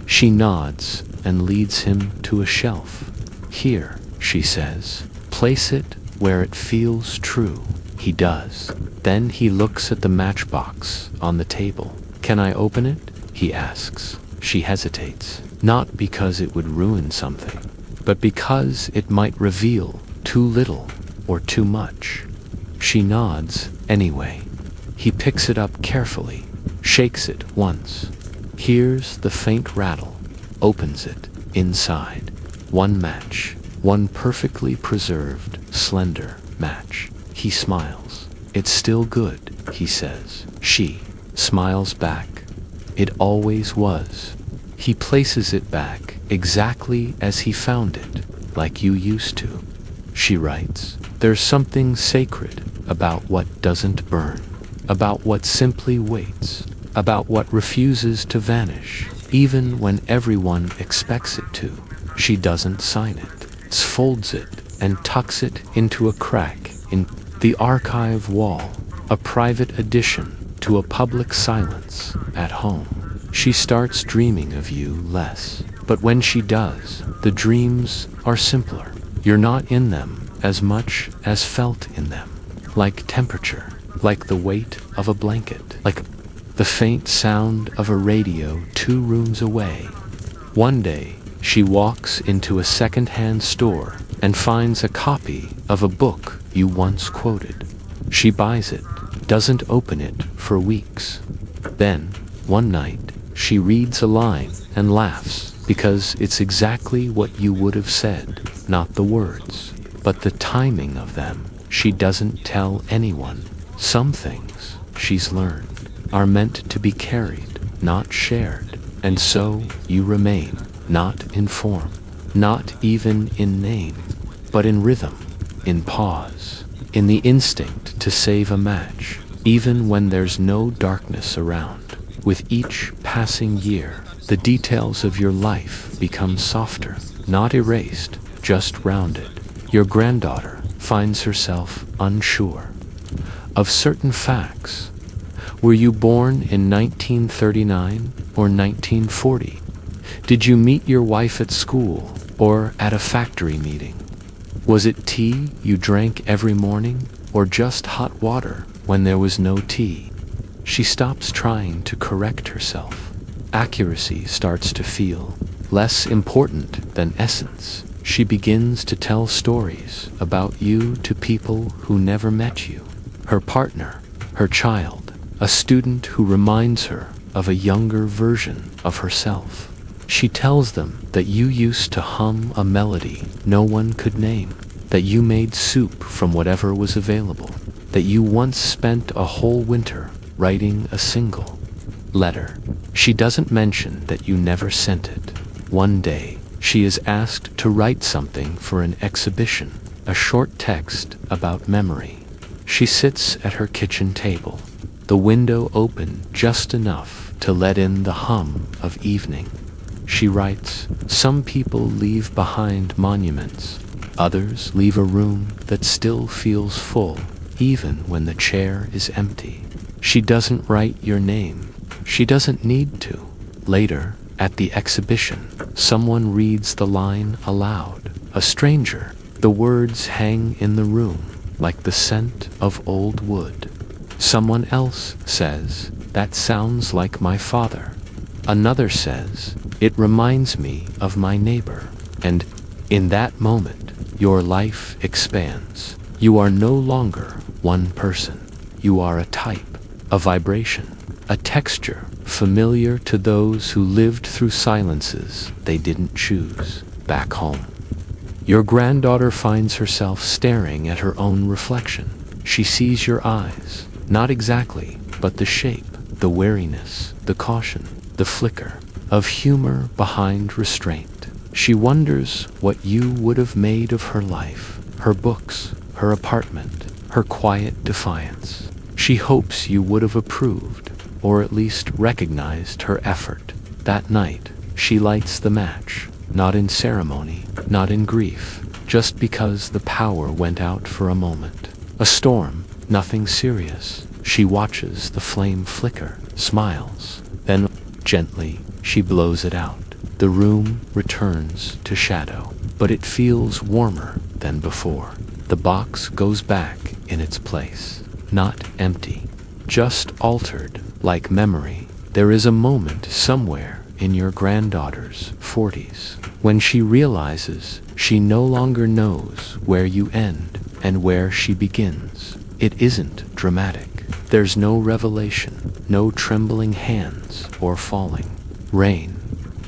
She nods and leads him to a shelf. "Here," she says. "Place it where it feels true." He does. Then he looks at the matchbox on the table. "Can I open it?" he asks. She hesitates, not because it would ruin something, but because it might reveal too little or too much. She nods anyway. He picks it up carefully, shakes it once, hears the faint rattle, opens it. Inside, one match, one perfectly preserved, slender match. He smiles. "It's still good," he says. She smiles back. "It always was." He places it back exactly as he found it, like you used to. she writes. There's something sacred about what doesn't burn, about what simply waits, about what refuses to vanish, even when everyone expects it to. She doesn't sign it, folds it, and tucks it into a crack in the archive wall, a private addition to a public silence at home. She starts dreaming of you less, but when she does, the dreams are simpler. You're not in them as much as felt in them, like temperature, like the weight of a blanket, like the faint sound of a radio 2 rooms away. One day, she walks into a second-hand store and finds a copy of a book you once quoted. She buys it, doesn't open it for weeks. Then, one night, she reads a line and laughs because it's exactly what you would have said, not the words, but the timing of them. She doesn't tell anyone. Some things, she's learned, are meant to be carried, not shared, and so you remain, not in form, not even in name, but in rhythm, in pause, in the instinct to save a match, even when there's no darkness around. With each passing year, the details of your life become softer, not erased, just rounded. Your granddaughter finds herself unsure of certain facts. Were you born in 1939 or 1940? Did you meet your wife at school or at a factory meeting? Was it tea you drank every morning or just hot water when there was no tea? She stops trying to correct herself. Accuracy starts to feel less important than essence. She begins to tell stories about you to people who never met you. Her partner, her child, a student who reminds her of a younger version of herself. She tells them that you used to hum a melody no one could name, that you made soup from whatever was available, that you once spent a whole winter writing a single letter. She doesn't mention that you never sent it. One day, she is asked to write something for an exhibition, a short text about memory. She sits at her kitchen table, the window open just enough to let in the hum of evening. She writes, some people leave behind monuments, others leave a room that still feels full, even when the chair is empty. She doesn't write your name. She doesn't need to. Later, at the exhibition, someone reads the line aloud. A stranger. The words hang in the room like the scent of old wood. Someone else says, that sounds like my father. Another says, it reminds me of my neighbor. And in that moment, your life expands. You are no longer one person. You are a type, a vibration, a texture familiar to those who lived through silences they didn't choose back home. Your granddaughter finds herself staring at her own reflection. She sees your eyes, not exactly, but the shape, the wariness, the caution, the flicker of humor behind restraint. She wonders what you would have made of her life, her books, her apartment, her quiet defiance. She hopes you would have approved, or at least recognized her effort. That night, she lights the match, not in ceremony, not in grief, just because the power went out for a moment. A storm, nothing serious. She watches the flame flicker, smiles, then gently she blows it out. The room returns to shadow, but it feels warmer than before. The box goes back in its place, not empty, just altered, like memory. There is a moment somewhere in your granddaughter's 40s when she realizes she no longer knows where you end and where she begins. It isn't dramatic. There's no revelation, no trembling hands or falling rain.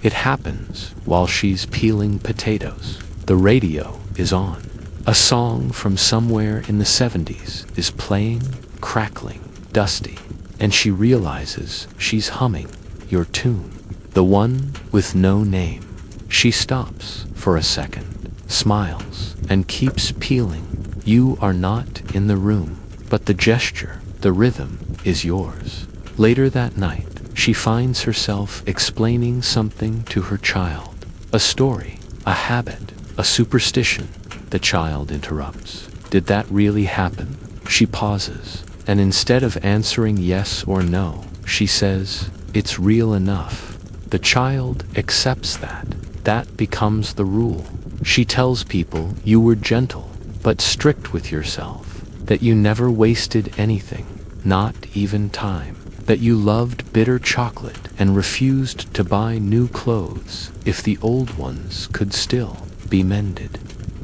It happens while she's peeling potatoes. The radio is on. A song from somewhere in the 70s is playing, crackling, dusty, and she realizes she's humming your tune, the one with no name. She stops for a second, smiles, and keeps peeling. You are not in the room, but the gesture, the rhythm, is yours. Later that night, she finds herself explaining something to her child. A story, a habit, a superstition. The child interrupts. Did that really happen? She pauses, and instead of answering yes or no, she says, "It's real enough." The child accepts that. That becomes the rule. She tells people you were gentle, but strict with yourself, that you never wasted anything, not even time, that you loved bitter chocolate and refused to buy new clothes if the old ones could still be mended.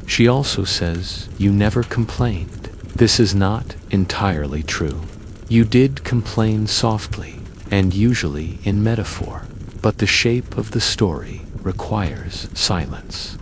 She also says you never complained. This is not entirely true. You did complain softly, and usually in metaphor, but the shape of the story requires silence.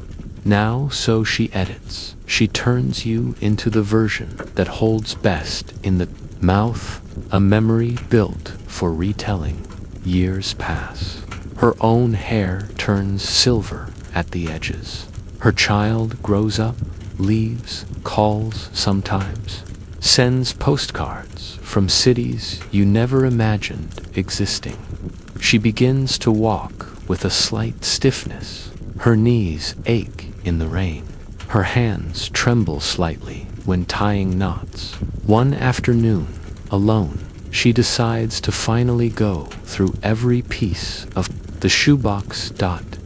Now, so she edits. She turns you into the version that holds best in the mouth, a memory built for retelling. Years pass. Her own hair turns silver at the edges. Her child grows up, leaves, calls sometimes, sends postcards from cities you never imagined existing. She begins to walk with a slight stiffness. Her knees ache in the rain. Her hands tremble slightly when tying knots. One afternoon, alone, she decides to finally go through every piece of the shoebox.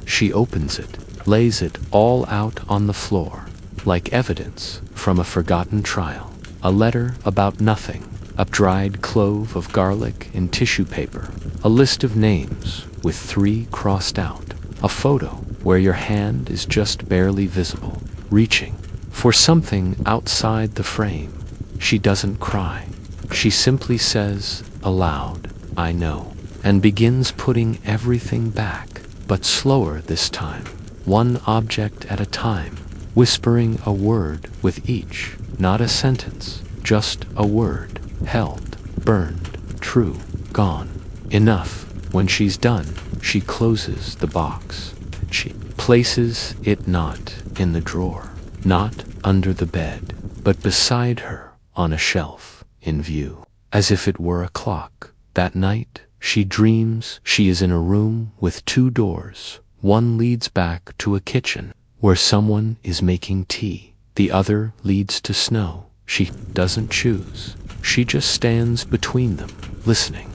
She opens it, lays it all out on the floor, like evidence from a forgotten trial. A letter about nothing, a dried clove of garlic in tissue paper, a list of names with 3 crossed out, a photo where your hand is just barely visible, reaching for something outside the frame. She doesn't cry. She simply says aloud, "I know," and begins putting everything back, but slower this time, one object at a time, whispering a word with each, not a sentence, just a word, held, burned, true, gone, enough. When she's done, she closes the box. She places it not in the drawer, not under the bed, but beside her on a shelf, in view, as if it were a clock. That night, she dreams she is in a room with 2 doors. One leads back to a kitchen where someone is making tea. The other leads to snow. She doesn't choose. She just stands between them, listening.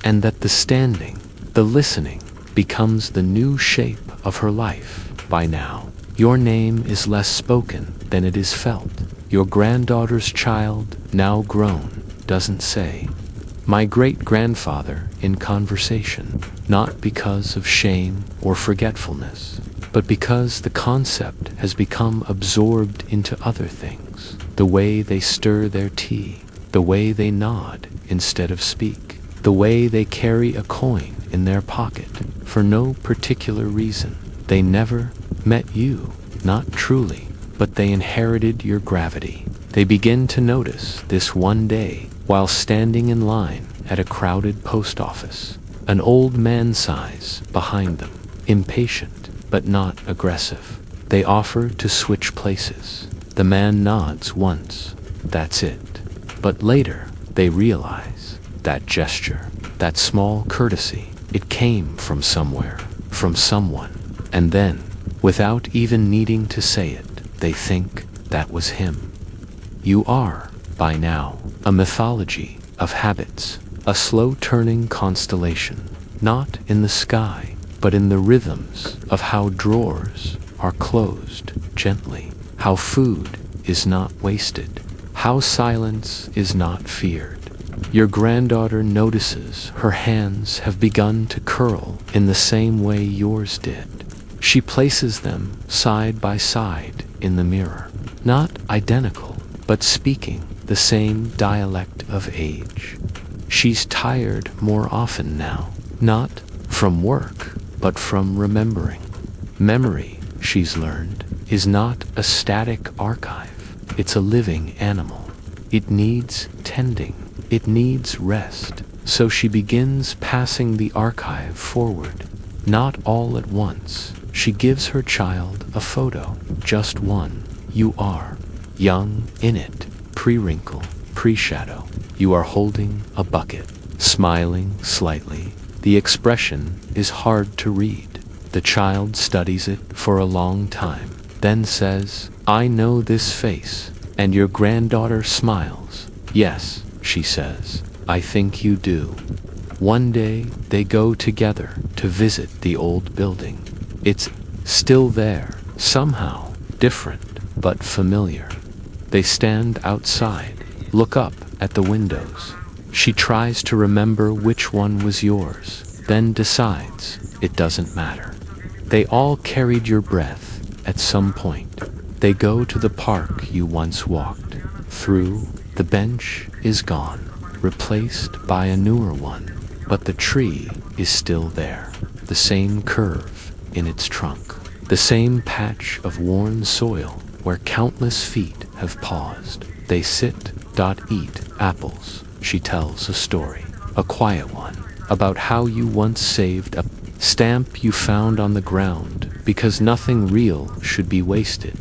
And that the standing, the listening, becomes the new shape of her life. By now, your name is less spoken than it is felt. Your granddaughter's child, now grown, doesn't say, "My great-grandfather," in conversation, not because of shame or forgetfulness, but because the concept has become absorbed into other things. The way they stir their tea, the way they nod instead of speak, the way they carry a coin in their pocket for no particular reason. They never met you, not truly, but they inherited your gravity. They begin to notice this one day while standing in line at a crowded post office, an old man sighs behind them, impatient but not aggressive. They offer to switch places. The man nods once, that's it. But later, they realize that gesture, that small courtesy, it came from somewhere, from someone. And then, without even needing to say it, they think that was him. You are, by now, a mythology of habits, a slow-turning constellation, not in the sky, but in the rhythms of how drawers are closed gently, how food is not wasted, how silence is not feared. Your granddaughter notices her hands have begun to curl in the same way yours did. She places them side by side in the mirror, not identical, but speaking the same dialect of age. She's tired more often now, not from work, but from remembering. Memory, she's learned, is not a static archive. It's a living animal. It needs tending. It needs rest. So she begins passing the archive forward, not all at once, She gives her child a photo, just one. You are young in it, pre-wrinkle, pre-shadow. You are holding a bucket, smiling slightly. The expression is hard to read. The child studies it for a long time, then says, I know this face. And your granddaughter smiles. Yes, she says, I think you do. One day, they go together to visit the old building. It's still there, somehow different, but familiar. They stand outside, look up at the windows. She tries to remember which one was yours, then decides it doesn't matter. They all carried your breath at some point. They go to the park you once walked through. The bench is gone, replaced by a newer one, but the tree is still there. The same curve in its trunk, the same patch of worn soil where countless feet have paused. They sit, eat apples. She tells a story, a quiet one, about how you once saved a stamp you found on the ground because nothing real should be wasted.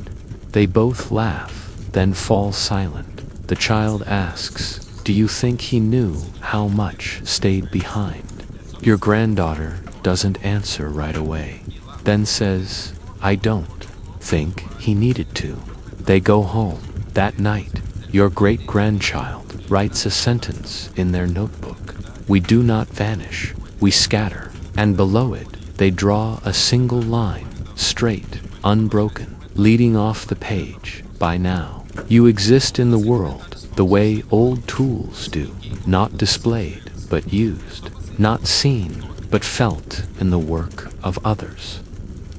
They both laugh, then fall silent. The child asks, do you think he knew how much stayed behind? Your granddaughter doesn't answer right away, then says, I don't think he needed to. They go home. That night, your great-grandchild writes a sentence in their notebook. We do not vanish, we scatter. And below it, they draw a single line, straight, unbroken, leading off the page. By now, you exist in the world the way old tools do, not displayed, but used, not seen, but felt in the work of others.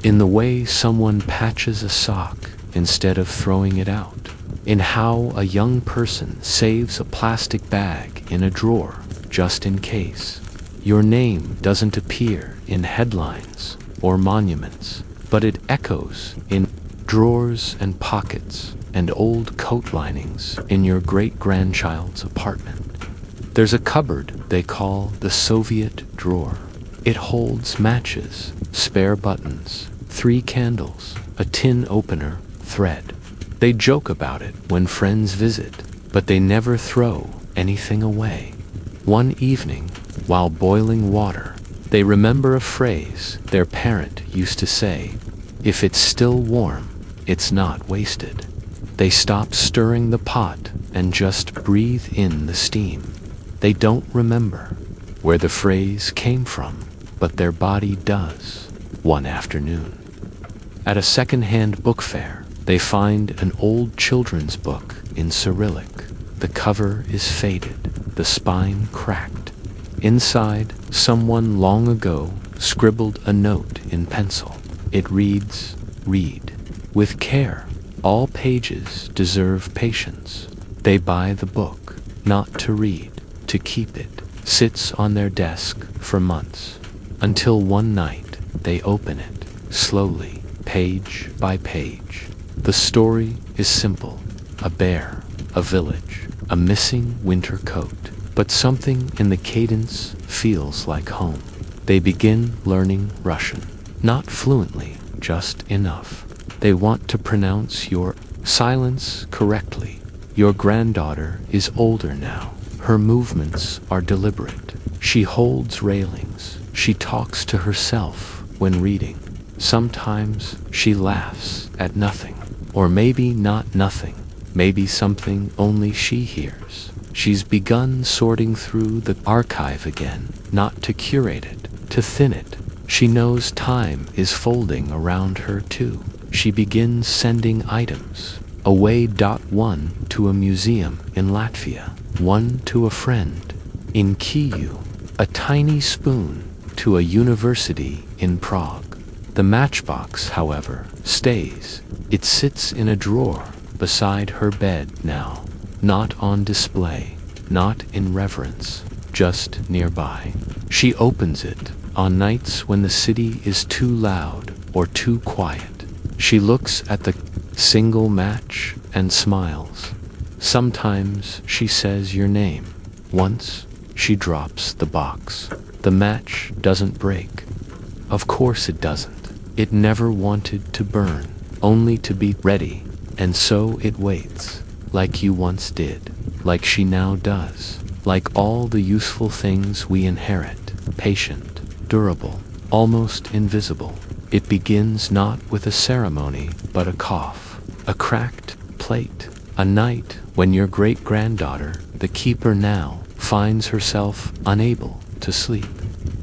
In the way someone patches a sock instead of throwing it out. In how a young person saves a plastic bag in a drawer, just in case. Your name doesn't appear in headlines or monuments, but it echoes in drawers and pockets and old coat linings in your great-grandchild's apartment. There's a cupboard they call the Soviet drawer. It holds matches, spare buttons, 3 candles, a tin opener, thread. They joke about it when friends visit, but they never throw anything away. One evening, while boiling water, they remember a phrase their parent used to say, if it's still warm, it's not wasted. They stop stirring the pot and just breathe in the steam. They don't remember where the phrase came from, but their body does. One afternoon, at a second-hand book fair, they find an old children's book in Cyrillic. The cover is faded, the spine cracked. Inside, someone long ago scribbled a note in pencil. It reads, read with care. All pages deserve patience. They buy the book, not to read, to keep it. Sits on their desk for months, until one night they open it, slowly, page by page. The story is simple. A bear, a village, a missing winter coat. But something in the cadence feels like home. They begin learning Russian. Not fluently, just enough. They want to pronounce your silence correctly. Your granddaughter is older now. Her movements are deliberate. She holds railings. She talks to herself when reading. Sometimes she laughs at nothing. Or maybe not nothing. Maybe something only she hears. She's begun sorting through the archive again, not to curate it, to thin it. She knows time is folding around her too. She begins sending items. Away. One to a museum in Latvia, one to a friend in Kyiv, a tiny spoon to a university in Prague. The matchbox, however, stays. It sits in a drawer beside her bed now. Not on display, not in reverence, just nearby. She opens it on nights when the city is too loud or too quiet. She looks at the single match and smiles. Sometimes she says your name. Once, she drops the box. The match doesn't break. Of course it doesn't. It never wanted to burn, only to be ready, and so it waits, like you once did, like she now does, like all the useful things we inherit, patient, durable, almost invisible. It begins not with a ceremony, but a cough, a cracked plate, a night when your great-granddaughter, the keeper now, finds herself unable to sleep.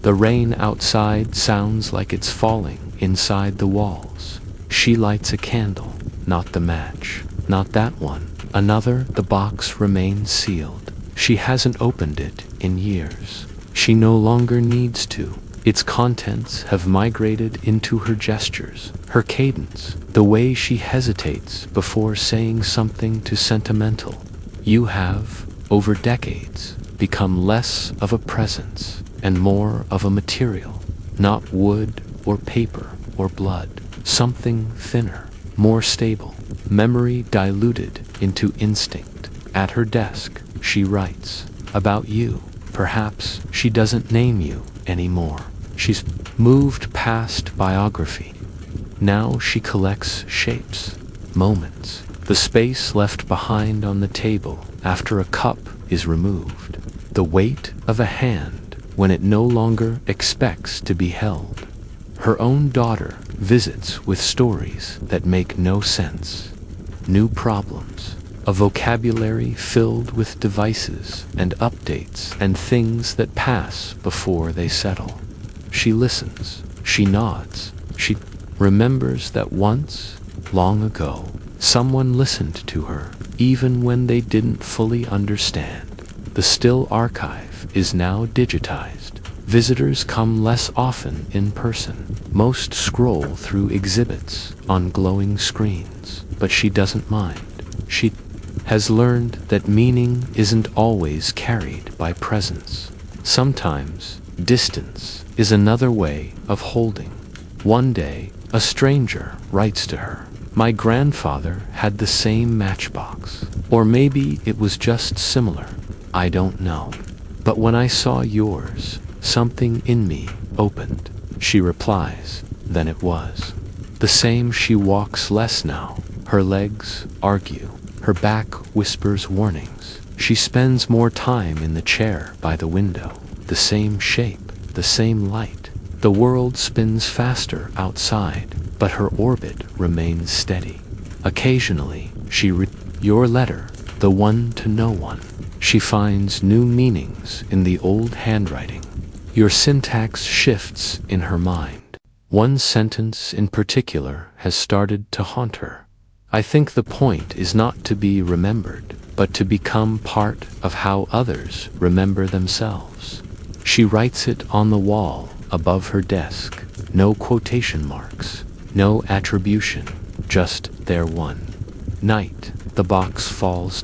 The rain outside sounds like it's falling inside the walls. She lights a candle, not the match, not that one. Another, the box remains sealed. She hasn't opened it in years. She no longer needs to. Its contents have migrated into her gestures, her cadence, the way she hesitates before saying something too sentimental. You have, over decades, become less of a presence and more of a material, not wood or paper or blood, something thinner, more stable, memory diluted into instinct. At her desk, she writes about you. Perhaps she doesn't name you anymore. She's moved past biography. Now she collects shapes, moments, the space left behind on the table after a cup is removed, the weight of a hand when it no longer expects to be held. Her own daughter visits with stories that make no sense, new problems, a vocabulary filled with devices and updates and things that pass before they settle. She listens, she nods, she remembers that once, long ago, someone listened to her, even when they didn't fully understand. The still archive is now digitized. Visitors come less often in person. Most scroll through exhibits on glowing screens, but she doesn't mind. She has learned that meaning isn't always carried by presence. Sometimes, distance is another way of holding. One day, a stranger writes to her, "My grandfather had the same matchbox." Or maybe it was just similar. I don't know. But when I saw yours, something in me opened. She replies, then it was. The same. She walks less now. Her legs argue. Her back whispers warnings. She spends more time in the chair by the window. The same shape, the same light. The world spins faster outside, but her orbit remains steady. Occasionally, she reads your letter, the one to no one. She finds new meanings in the old handwriting. Your syntax shifts in her mind. One sentence in particular has started to haunt her. I think the point is not to be remembered, but to become part of how others remember themselves. She writes it on the wall above her desk. No quotation marks, no attribution, just there one night. The box falls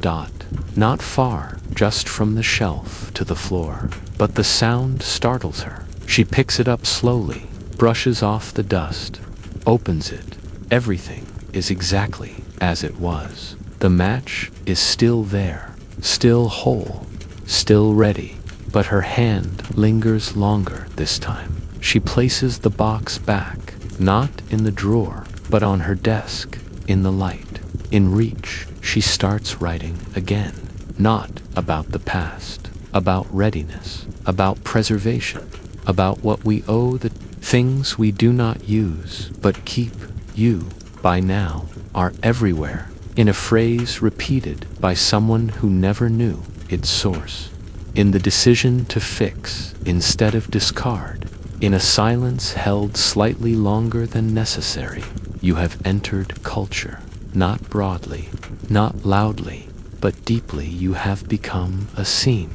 not far, just from the shelf to the floor, but the sound startles her. She picks it up slowly, brushes off the dust, opens it. Everything is exactly as it was. The match is still there, still whole, still ready, but her hand lingers longer this time. She places the box back, not in the drawer, but on her desk, in the light, in reach. She starts writing again, not about the past, about readiness, about preservation, about what we owe, the things we do not use but keep. You, by now, are everywhere, in a phrase repeated by someone who never knew its source, in the decision to fix instead of discard, in a silence held slightly longer than necessary. You have entered culture, not broadly, not loudly, but deeply. You have become a seam,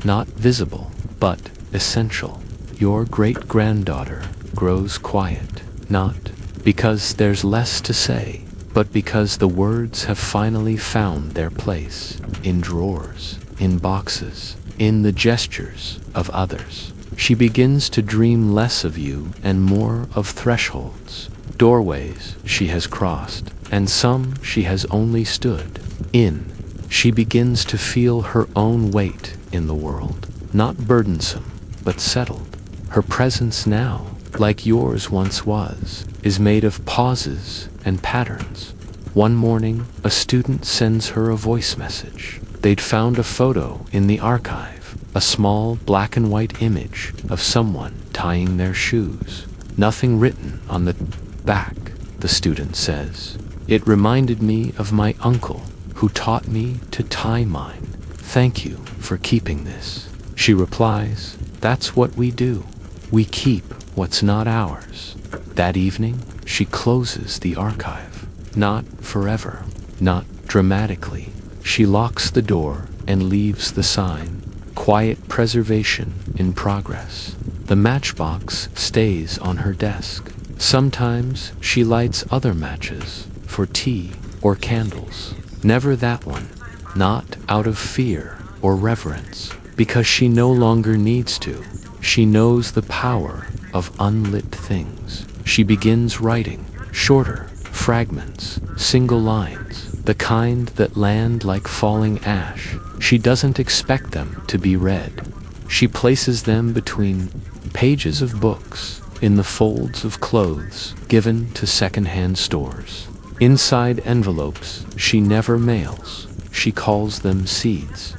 not visible, but essential. Your great-granddaughter grows quiet, not because there's less to say, but because the words have finally found their place, in drawers, in boxes, in the gestures of others. She begins to dream less of you and more of thresholds, doorways she has crossed, and some she has only stood in. She begins to feel her own weight in the world, not burdensome, but settled. Her presence now like yours once was, is made of pauses and patterns. One morning, a student sends her a voice message. They'd found a photo in the archive, a small black and white image of someone tying their shoes. Nothing written on the back, the student says. It reminded me of my uncle, who taught me to tie mine. Thank you for keeping this. She replies, that's what we do. We keep what's not ours. That evening, she closes the archive. Not forever, not dramatically. She locks the door and leaves the sign, quiet preservation in progress. The matchbox stays on her desk. Sometimes she lights other matches for tea or candles. Never that one, not out of fear or reverence, because she no longer needs to. She knows the power of unlit things. She begins writing, shorter fragments, single lines, the kind that land like falling ash. She doesn't expect them to be read. She places them between pages of books, in the folds of clothes given to second-hand stores. Inside envelopes she never mails. She calls them seeds.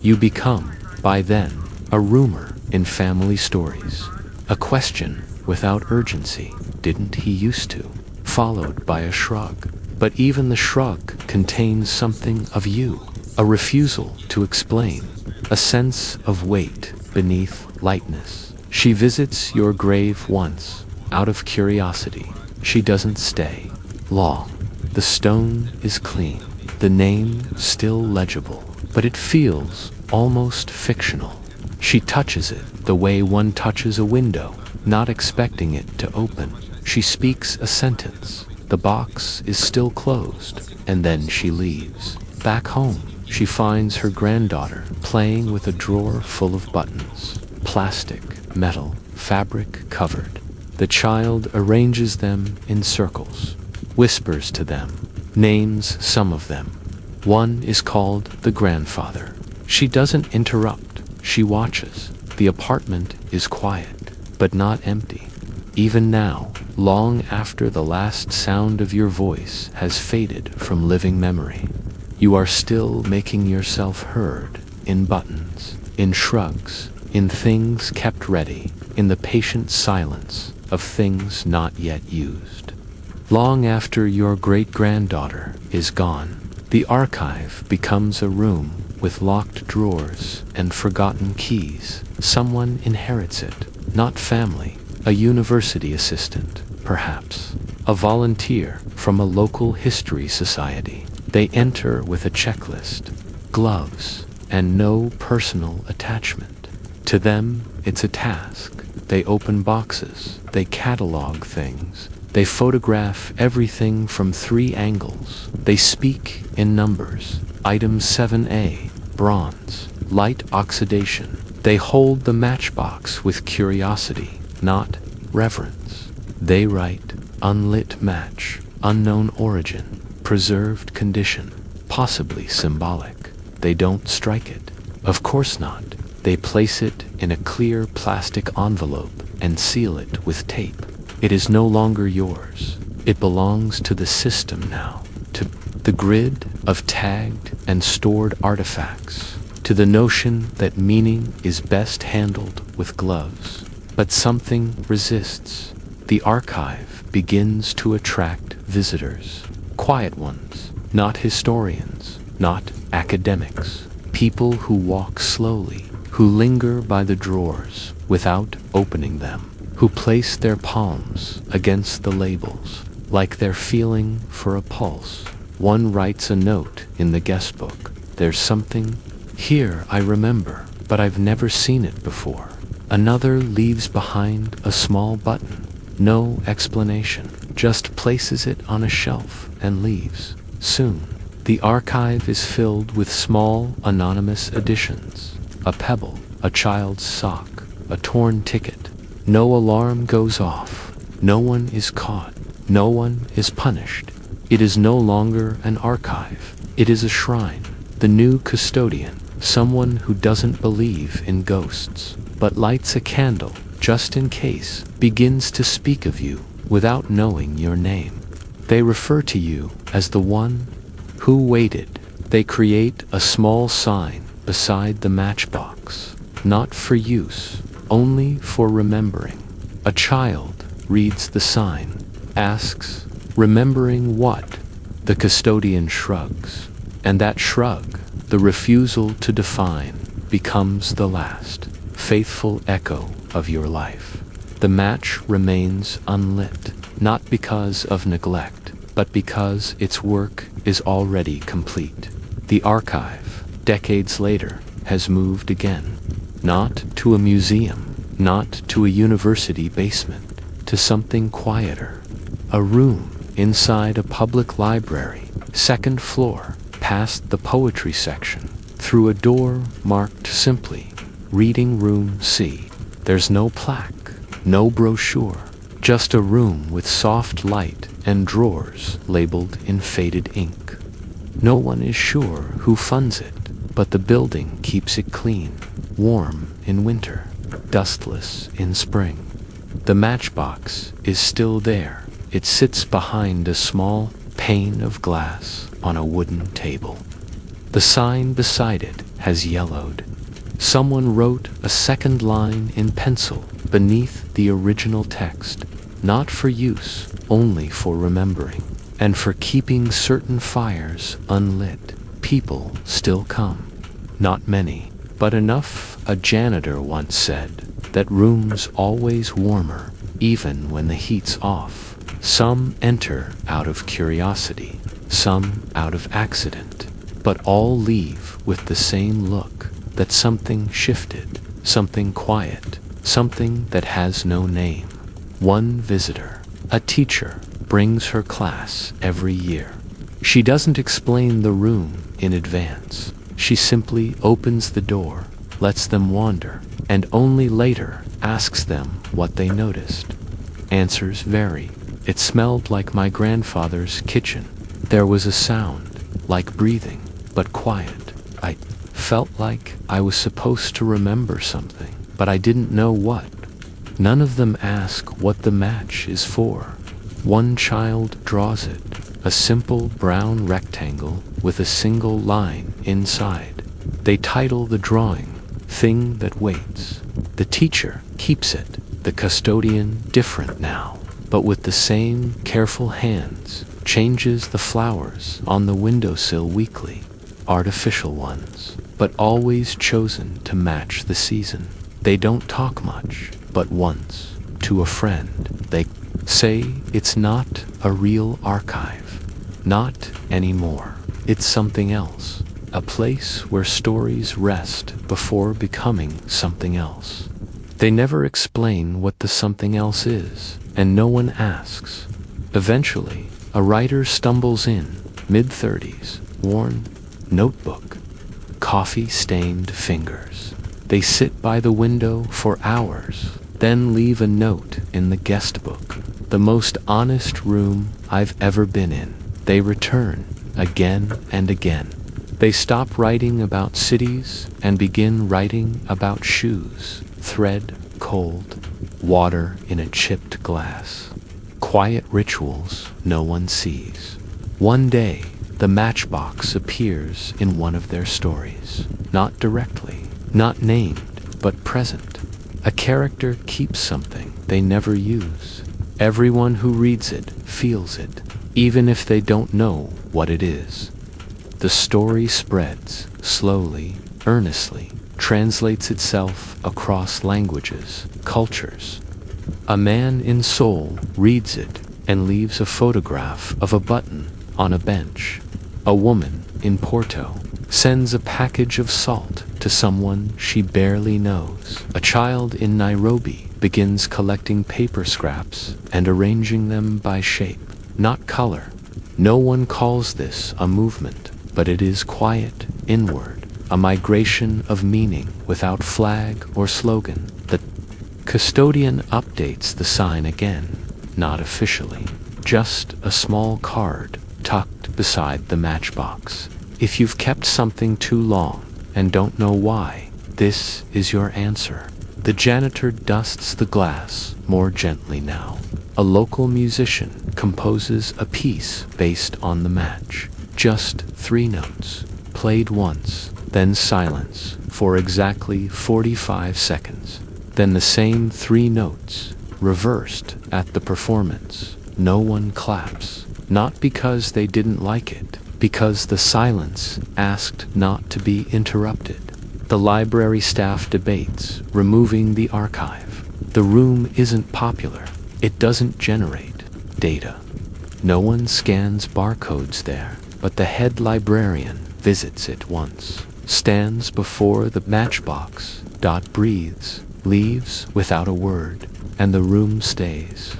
You become, by then, a rumor in family stories. A question without urgency. Didn't he used to? Followed by a shrug. But even the shrug contains something of you. A refusal to explain. A sense of weight beneath lightness. She visits your grave once, out of curiosity. She doesn't stay long. The stone is clean. The name still legible. But it feels almost fictional. She touches it the way one touches a window, not expecting it to open. She speaks a sentence. The box is still closed, and then she leaves. Back home, she finds her granddaughter playing with a drawer full of buttons. Plastic, metal, fabric covered. The child arranges them in circles, whispers to them, names some of them. One is called the grandfather. She doesn't interrupt. She watches. The apartment is quiet, but not empty. Even now, long after the last sound of your voice has faded from living memory, you are still making yourself heard in buttons, in shrugs, in things kept ready, in the patient silence of things not yet used. Long after your great-granddaughter is gone, the archive becomes a room with locked drawers and forgotten keys. Someone inherits it, not family, a university assistant, perhaps, a volunteer from a local history society. They enter with a checklist, gloves, and no personal attachment. To them, it's a task. They open boxes, they catalog things, they photograph everything from 3 angles. They speak in numbers. Item 7A, bronze, light oxidation. They hold the matchbox with curiosity, not reverence. They write, unlit match, unknown origin, preserved condition, possibly symbolic. They don't strike it. Of course not. They place it in a clear plastic envelope and seal it with tape. It is no longer yours. It belongs to the system now, to the grid of tagged and stored artifacts, to the notion that meaning is best handled with gloves. But something resists. The archive begins to attract visitors, quiet ones, not historians, not academics, people who walk slowly, who linger by the drawers without opening them, who place their palms against the labels, like they're feeling for a pulse. One writes a note in the guest book. There's something here I remember, but I've never seen it before. Another leaves behind a small button. No explanation, just places it on a shelf and leaves. Soon, the archive is filled with small, anonymous additions. A pebble, a child's sock, a torn ticket. No alarm goes off. No one is caught. No one is punished. It is no longer an archive. It is a shrine. The new custodian, someone who doesn't believe in ghosts, but lights a candle just in case, begins to speak of you without knowing your name. They refer to you as the one who waited. They create a small sign beside the matchbox, not for use, only for remembering. A child reads the sign, asks, "Remembering what?" The custodian shrugs, and that shrug, the refusal to define, becomes the last faithful echo of your life. The match remains unlit, not because of neglect, but because its work is already complete. The archive, decades later, has moved again, not to a museum, not to a university basement, to something quieter. A room inside a public library, second floor, past the poetry section, through a door marked simply, Reading Room C. There's no plaque, no brochure, just a room with soft light and drawers labeled in faded ink. No one is sure who funds it, but the building keeps it clean, warm in winter, dustless in spring. The matchbox is still there. It sits behind a small pane of glass on a wooden table. The sign beside it has yellowed. Someone wrote a second line in pencil beneath the original text, not for use, only for remembering, and for keeping certain fires unlit. People still come. Not many, but enough, a janitor once said, that room's always warmer, even when the heat's off. Some enter out of curiosity, some out of accident, but all leave with the same look, that something shifted, something quiet, something that has no name. One visitor, a teacher, brings her class every year. She doesn't explain the room in advance. She simply opens the door, lets them wander, and only later asks them what they noticed. Answers vary. It smelled like my grandfather's kitchen. There was a sound, like breathing, but quiet. I felt like I was supposed to remember something, but I didn't know what. None of them ask what the match is for. One child draws it, a simple brown rectangle with a single line inside. They title the drawing, Thing That Waits. The teacher keeps it, the custodian, different now, but with the same careful hands, changes the flowers on the windowsill weekly, artificial ones, but always chosen to match the season. They don't talk much, but once, to a friend, they say it's not a real archive. Not anymore. It's something else. A place where stories rest before becoming something else. They never explain what the something else is, and no one asks. Eventually, a writer stumbles in, mid-30s, worn, notebook, coffee-stained fingers. They sit by the window for hours, then leave a note in the guest book. The most honest room I've ever been in. They return, again and again. They stop writing about cities and begin writing about shoes, thread, cold, water in a chipped glass. Quiet rituals no one sees. One day, the matchbox appears in one of their stories. Not directly, not named, but present. A character keeps something they never use. Everyone who reads it feels it, even if they don't know what it is. The story spreads, slowly, earnestly, translates itself across languages, cultures. A man in Seoul reads it and leaves a photograph of a button on a bench. A woman in Porto sends a package of salt to someone she barely knows. A child in Nairobi begins collecting paper scraps and arranging them by shape, not color. No one calls this a movement, but it is quiet, inward, a migration of meaning without flag or slogan. The custodian updates the sign again, not officially, just a small card tucked beside the matchbox. If you've kept something too long and don't know why, this is your answer. The janitor dusts the glass more gently now. A local musician composes a piece based on the match. Just 3 notes, played once, then silence for exactly 45 seconds. Then the same 3 notes, reversed at the performance. No one claps, not because they didn't like it, because the silence asked not to be interrupted. The library staff debates removing the archive. The room isn't popular. It doesn't generate data. No one scans barcodes there, but the head librarian visits it once, stands before the matchbox, breathes, leaves without a word, and the room stays.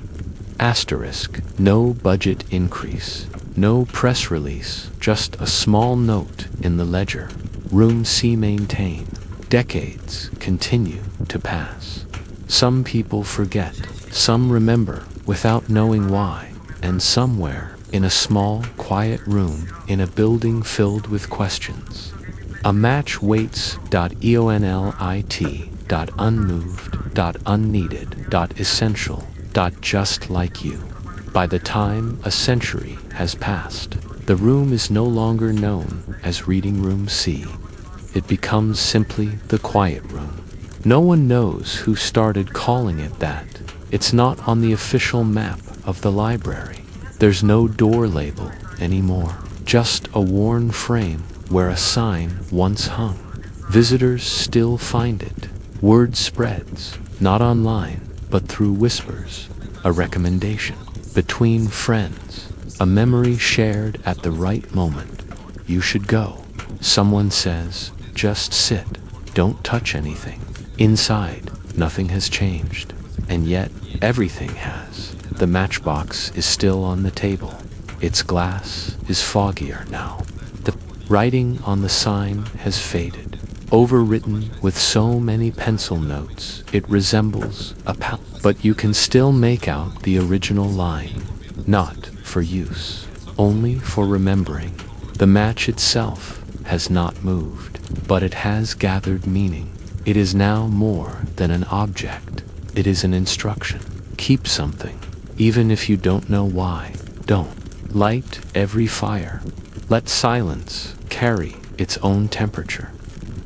Asterisk, no budget increase, no press release, just a small note in the ledger. Room C maintain. Decades continue to pass. Some people forget, some remember without knowing why, and somewhere in a small, quiet room in a building filled with questions, a match waits. EONLIT. Unmoved. Unneeded. Essential. Just like you. By the time a century has passed, the room is no longer known as Reading Room C. It becomes simply the quiet room. No one knows who started calling it that. It's not on the official map of the library. There's no door label anymore, just a worn frame where a sign once hung. Visitors still find it. Word spreads, not online, but through whispers. A recommendation between friends, a memory shared at the right moment. You should go. Someone says, just sit, don't touch anything. Inside, nothing has changed, and yet everything has. The matchbox is still on the table. Its glass is foggier now. The writing on the sign has faded, overwritten with so many pencil notes it resembles a but you can still make out the original line. Not for use, only for remembering. The match itself has not moved, but it has gathered meaning. It is now more than an object. It is an instruction. Keep something, even if you don't know why. Don't light every fire. Let silence carry its own temperature.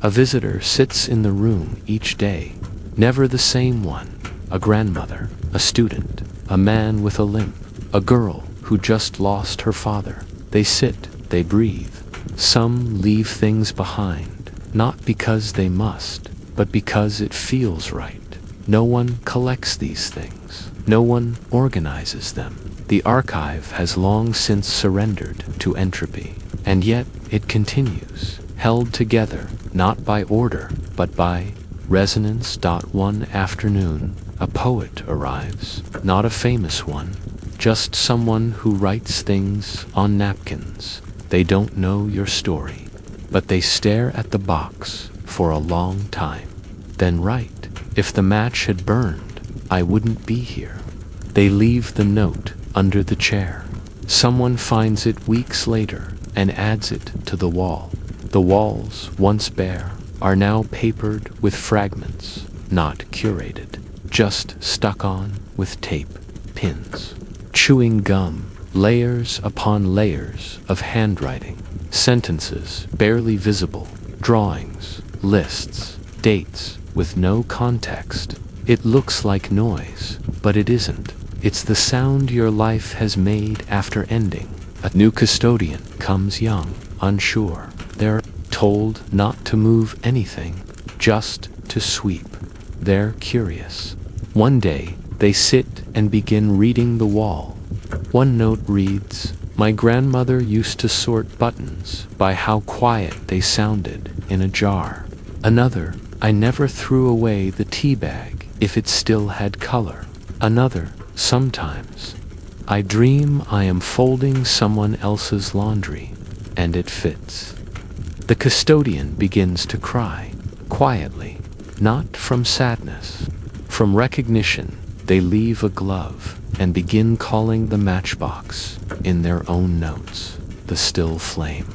A visitor sits in the room each day, never the same one. A grandmother, a student, a man with a limp, a girl who just lost her father. They sit, they breathe. Some leave things behind, not because they must, but because it feels right. No one collects these things. No one organizes them. The archive has long since surrendered to entropy, and yet it continues, held together, not by order, but by resonance. One afternoon, a poet arrives, not a famous one, just someone who writes things on napkins. They don't know your story, but they stare at the box for a long time. Then write, if the match had burned, I wouldn't be here. They leave the note under the chair. Someone finds it weeks later and adds it to the wall. The walls, once bare, are now papered with fragments, not curated, just stuck on with tape, pins, chewing gum, layers upon layers of handwriting, sentences barely visible, drawings, lists, dates with no context. It looks like noise, but it isn't. It's the sound your life has made after ending. A new custodian comes young, unsure. They're told not to move anything, just to sweep. They're curious. One day, they sit and begin reading the wall. One note reads, my grandmother used to sort buttons by how quiet they sounded in a jar. Another, I never threw away the tea bag if it still had color. Another, sometimes, I dream I am folding someone else's laundry, and it fits. The custodian begins to cry, quietly, not from sadness. From recognition, they leave a glove and begin calling the matchbox, in their own notes, the still flame.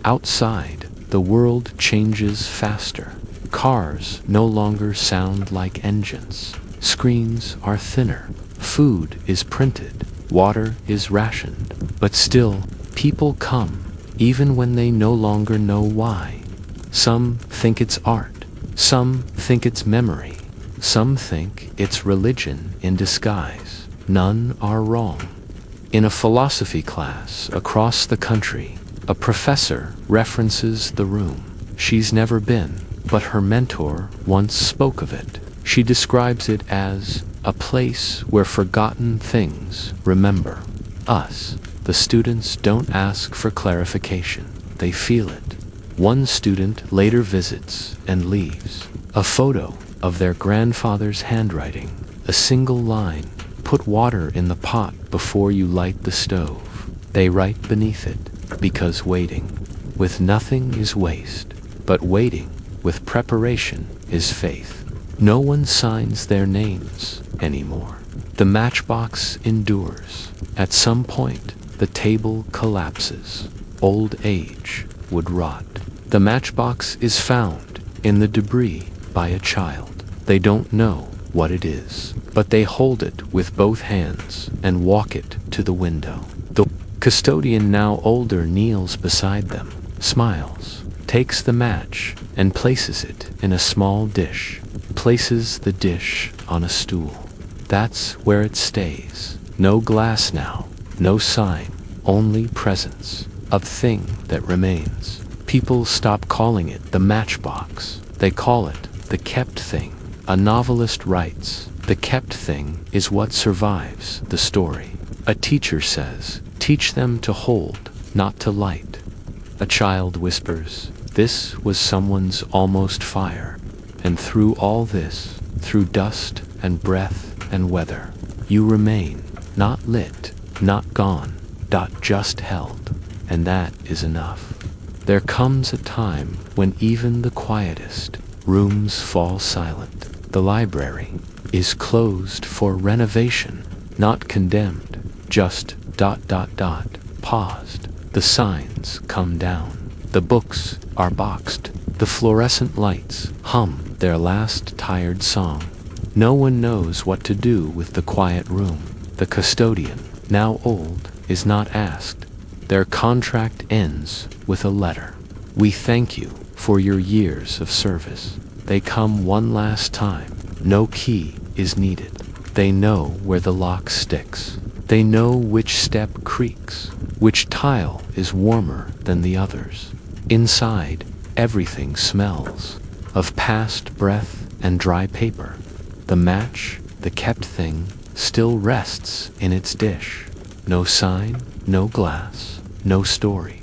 Outside, the world changes faster. Cars no longer sound like engines. Screens are thinner. Food is printed. Water is rationed. But still, people come, even when they no longer know why. Some think it's art. Some think it's memory. Some think it's religion in disguise. None are wrong. In a philosophy class across the country, a professor references the room. She's never been, but her mentor once spoke of it. She describes it as a place where forgotten things remember us. The students don't ask for clarification. They feel it. One student later visits and leaves. A photo of their grandfather's handwriting. A single line, "Put water in the pot before you light the stove." They write beneath it, because waiting with nothing is waste, but waiting with preparation is faith. No one signs their names anymore. The matchbox endures. At some point, the table collapses. Old age would rot. The matchbox is found in the debris by a child. They don't know what it is, but they hold it with both hands and walk it to the window. The custodian, now older, kneels beside them, smiles, takes the match, and places it in a small dish, places the dish on a stool. That's where it stays. No glass now, no sign, only presence of thing that remains. People stop calling it the matchbox. They call it the kept thing. A novelist writes, "The kept thing is what survives the story." A teacher says, "Teach them to hold, not to light." A child whispers, "This was someone's almost fire." And through all this, through dust and breath and weather, you remain, not lit, not gone, just held. And that is enough. There comes a time when even the quietest rooms fall silent. The library is closed for renovation, not condemned, just ... paused. The signs come down. The books are boxed. The fluorescent lights hum their last tired song. No one knows what to do with the quiet room. The custodian, now old, is not asked. Their contract ends with a letter. "We thank you for your years of service." They come one last time. No key is needed. They know where the lock sticks. They know which step creaks, which tile is warmer than the others. Inside, everything smells of past breath and dry paper. The match, the kept thing, still rests in its dish. No sign, no glass, no story.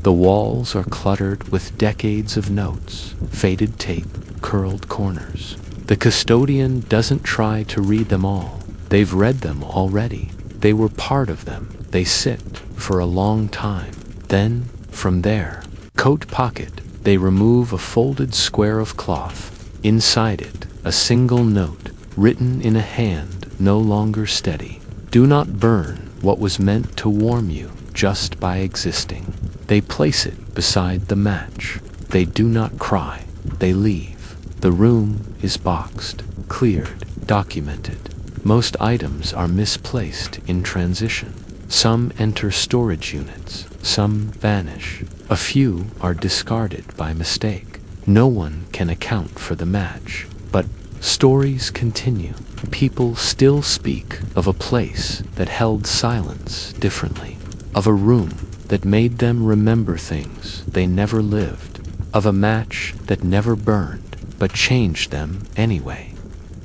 The walls are cluttered with decades of notes, faded tape, curled corners. The custodian doesn't try to read them all. They've read them already. They were part of them. They sit for a long time. Then, from their coat pocket, they remove a folded square of cloth. Inside it, a single note, written in a hand no longer steady. "Do not burn what was meant to warm you just by existing." They place it beside the match. They do not cry. They leave. The room is boxed, cleared, documented. Most items are misplaced in transition. Some enter storage units. Some vanish. A few are discarded by mistake. No one can account for the match. But stories continue. People still speak of a place that held silence differently. Of a room that made them remember things they never lived. Of a match that never burned, but changed them anyway.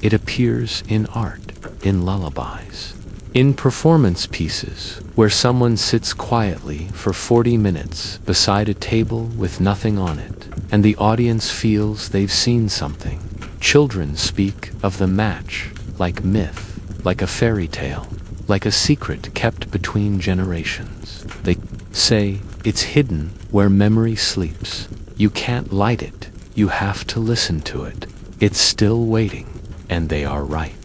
It appears in art, in lullabies, in performance pieces where someone sits quietly for 40 minutes beside a table with nothing on it, and the audience feels they've seen something. Children speak of the match like myth, like a fairy tale, like a secret kept between generations. They say it's hidden where memory sleeps. You can't light it, you have to listen to it. It's still waiting, and they are right.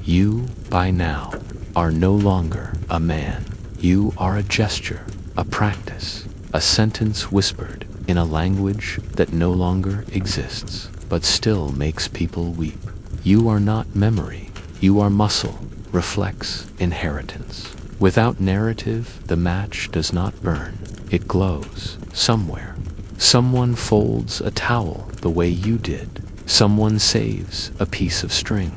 You, by now, are no longer a man. You are a gesture, a practice, a sentence whispered in a language that no longer exists. but still makes people weep. You are not memory. You are muscle, reflex, inheritance. Without narrative, the match does not burn. It glows somewhere. Someone folds a towel the way you did. Someone saves a piece of string.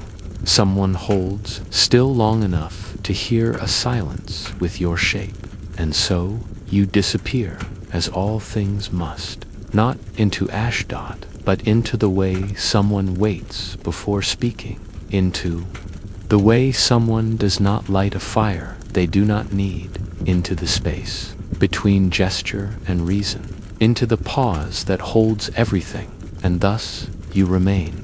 Someone holds still long enough to hear a silence with your shape. And so you disappear, as all things must, not into Ashdod, but into the way someone waits before speaking, into the way someone does not light a fire they do not need, into the space between gesture and reason, into the pause that holds everything, and thus you remain.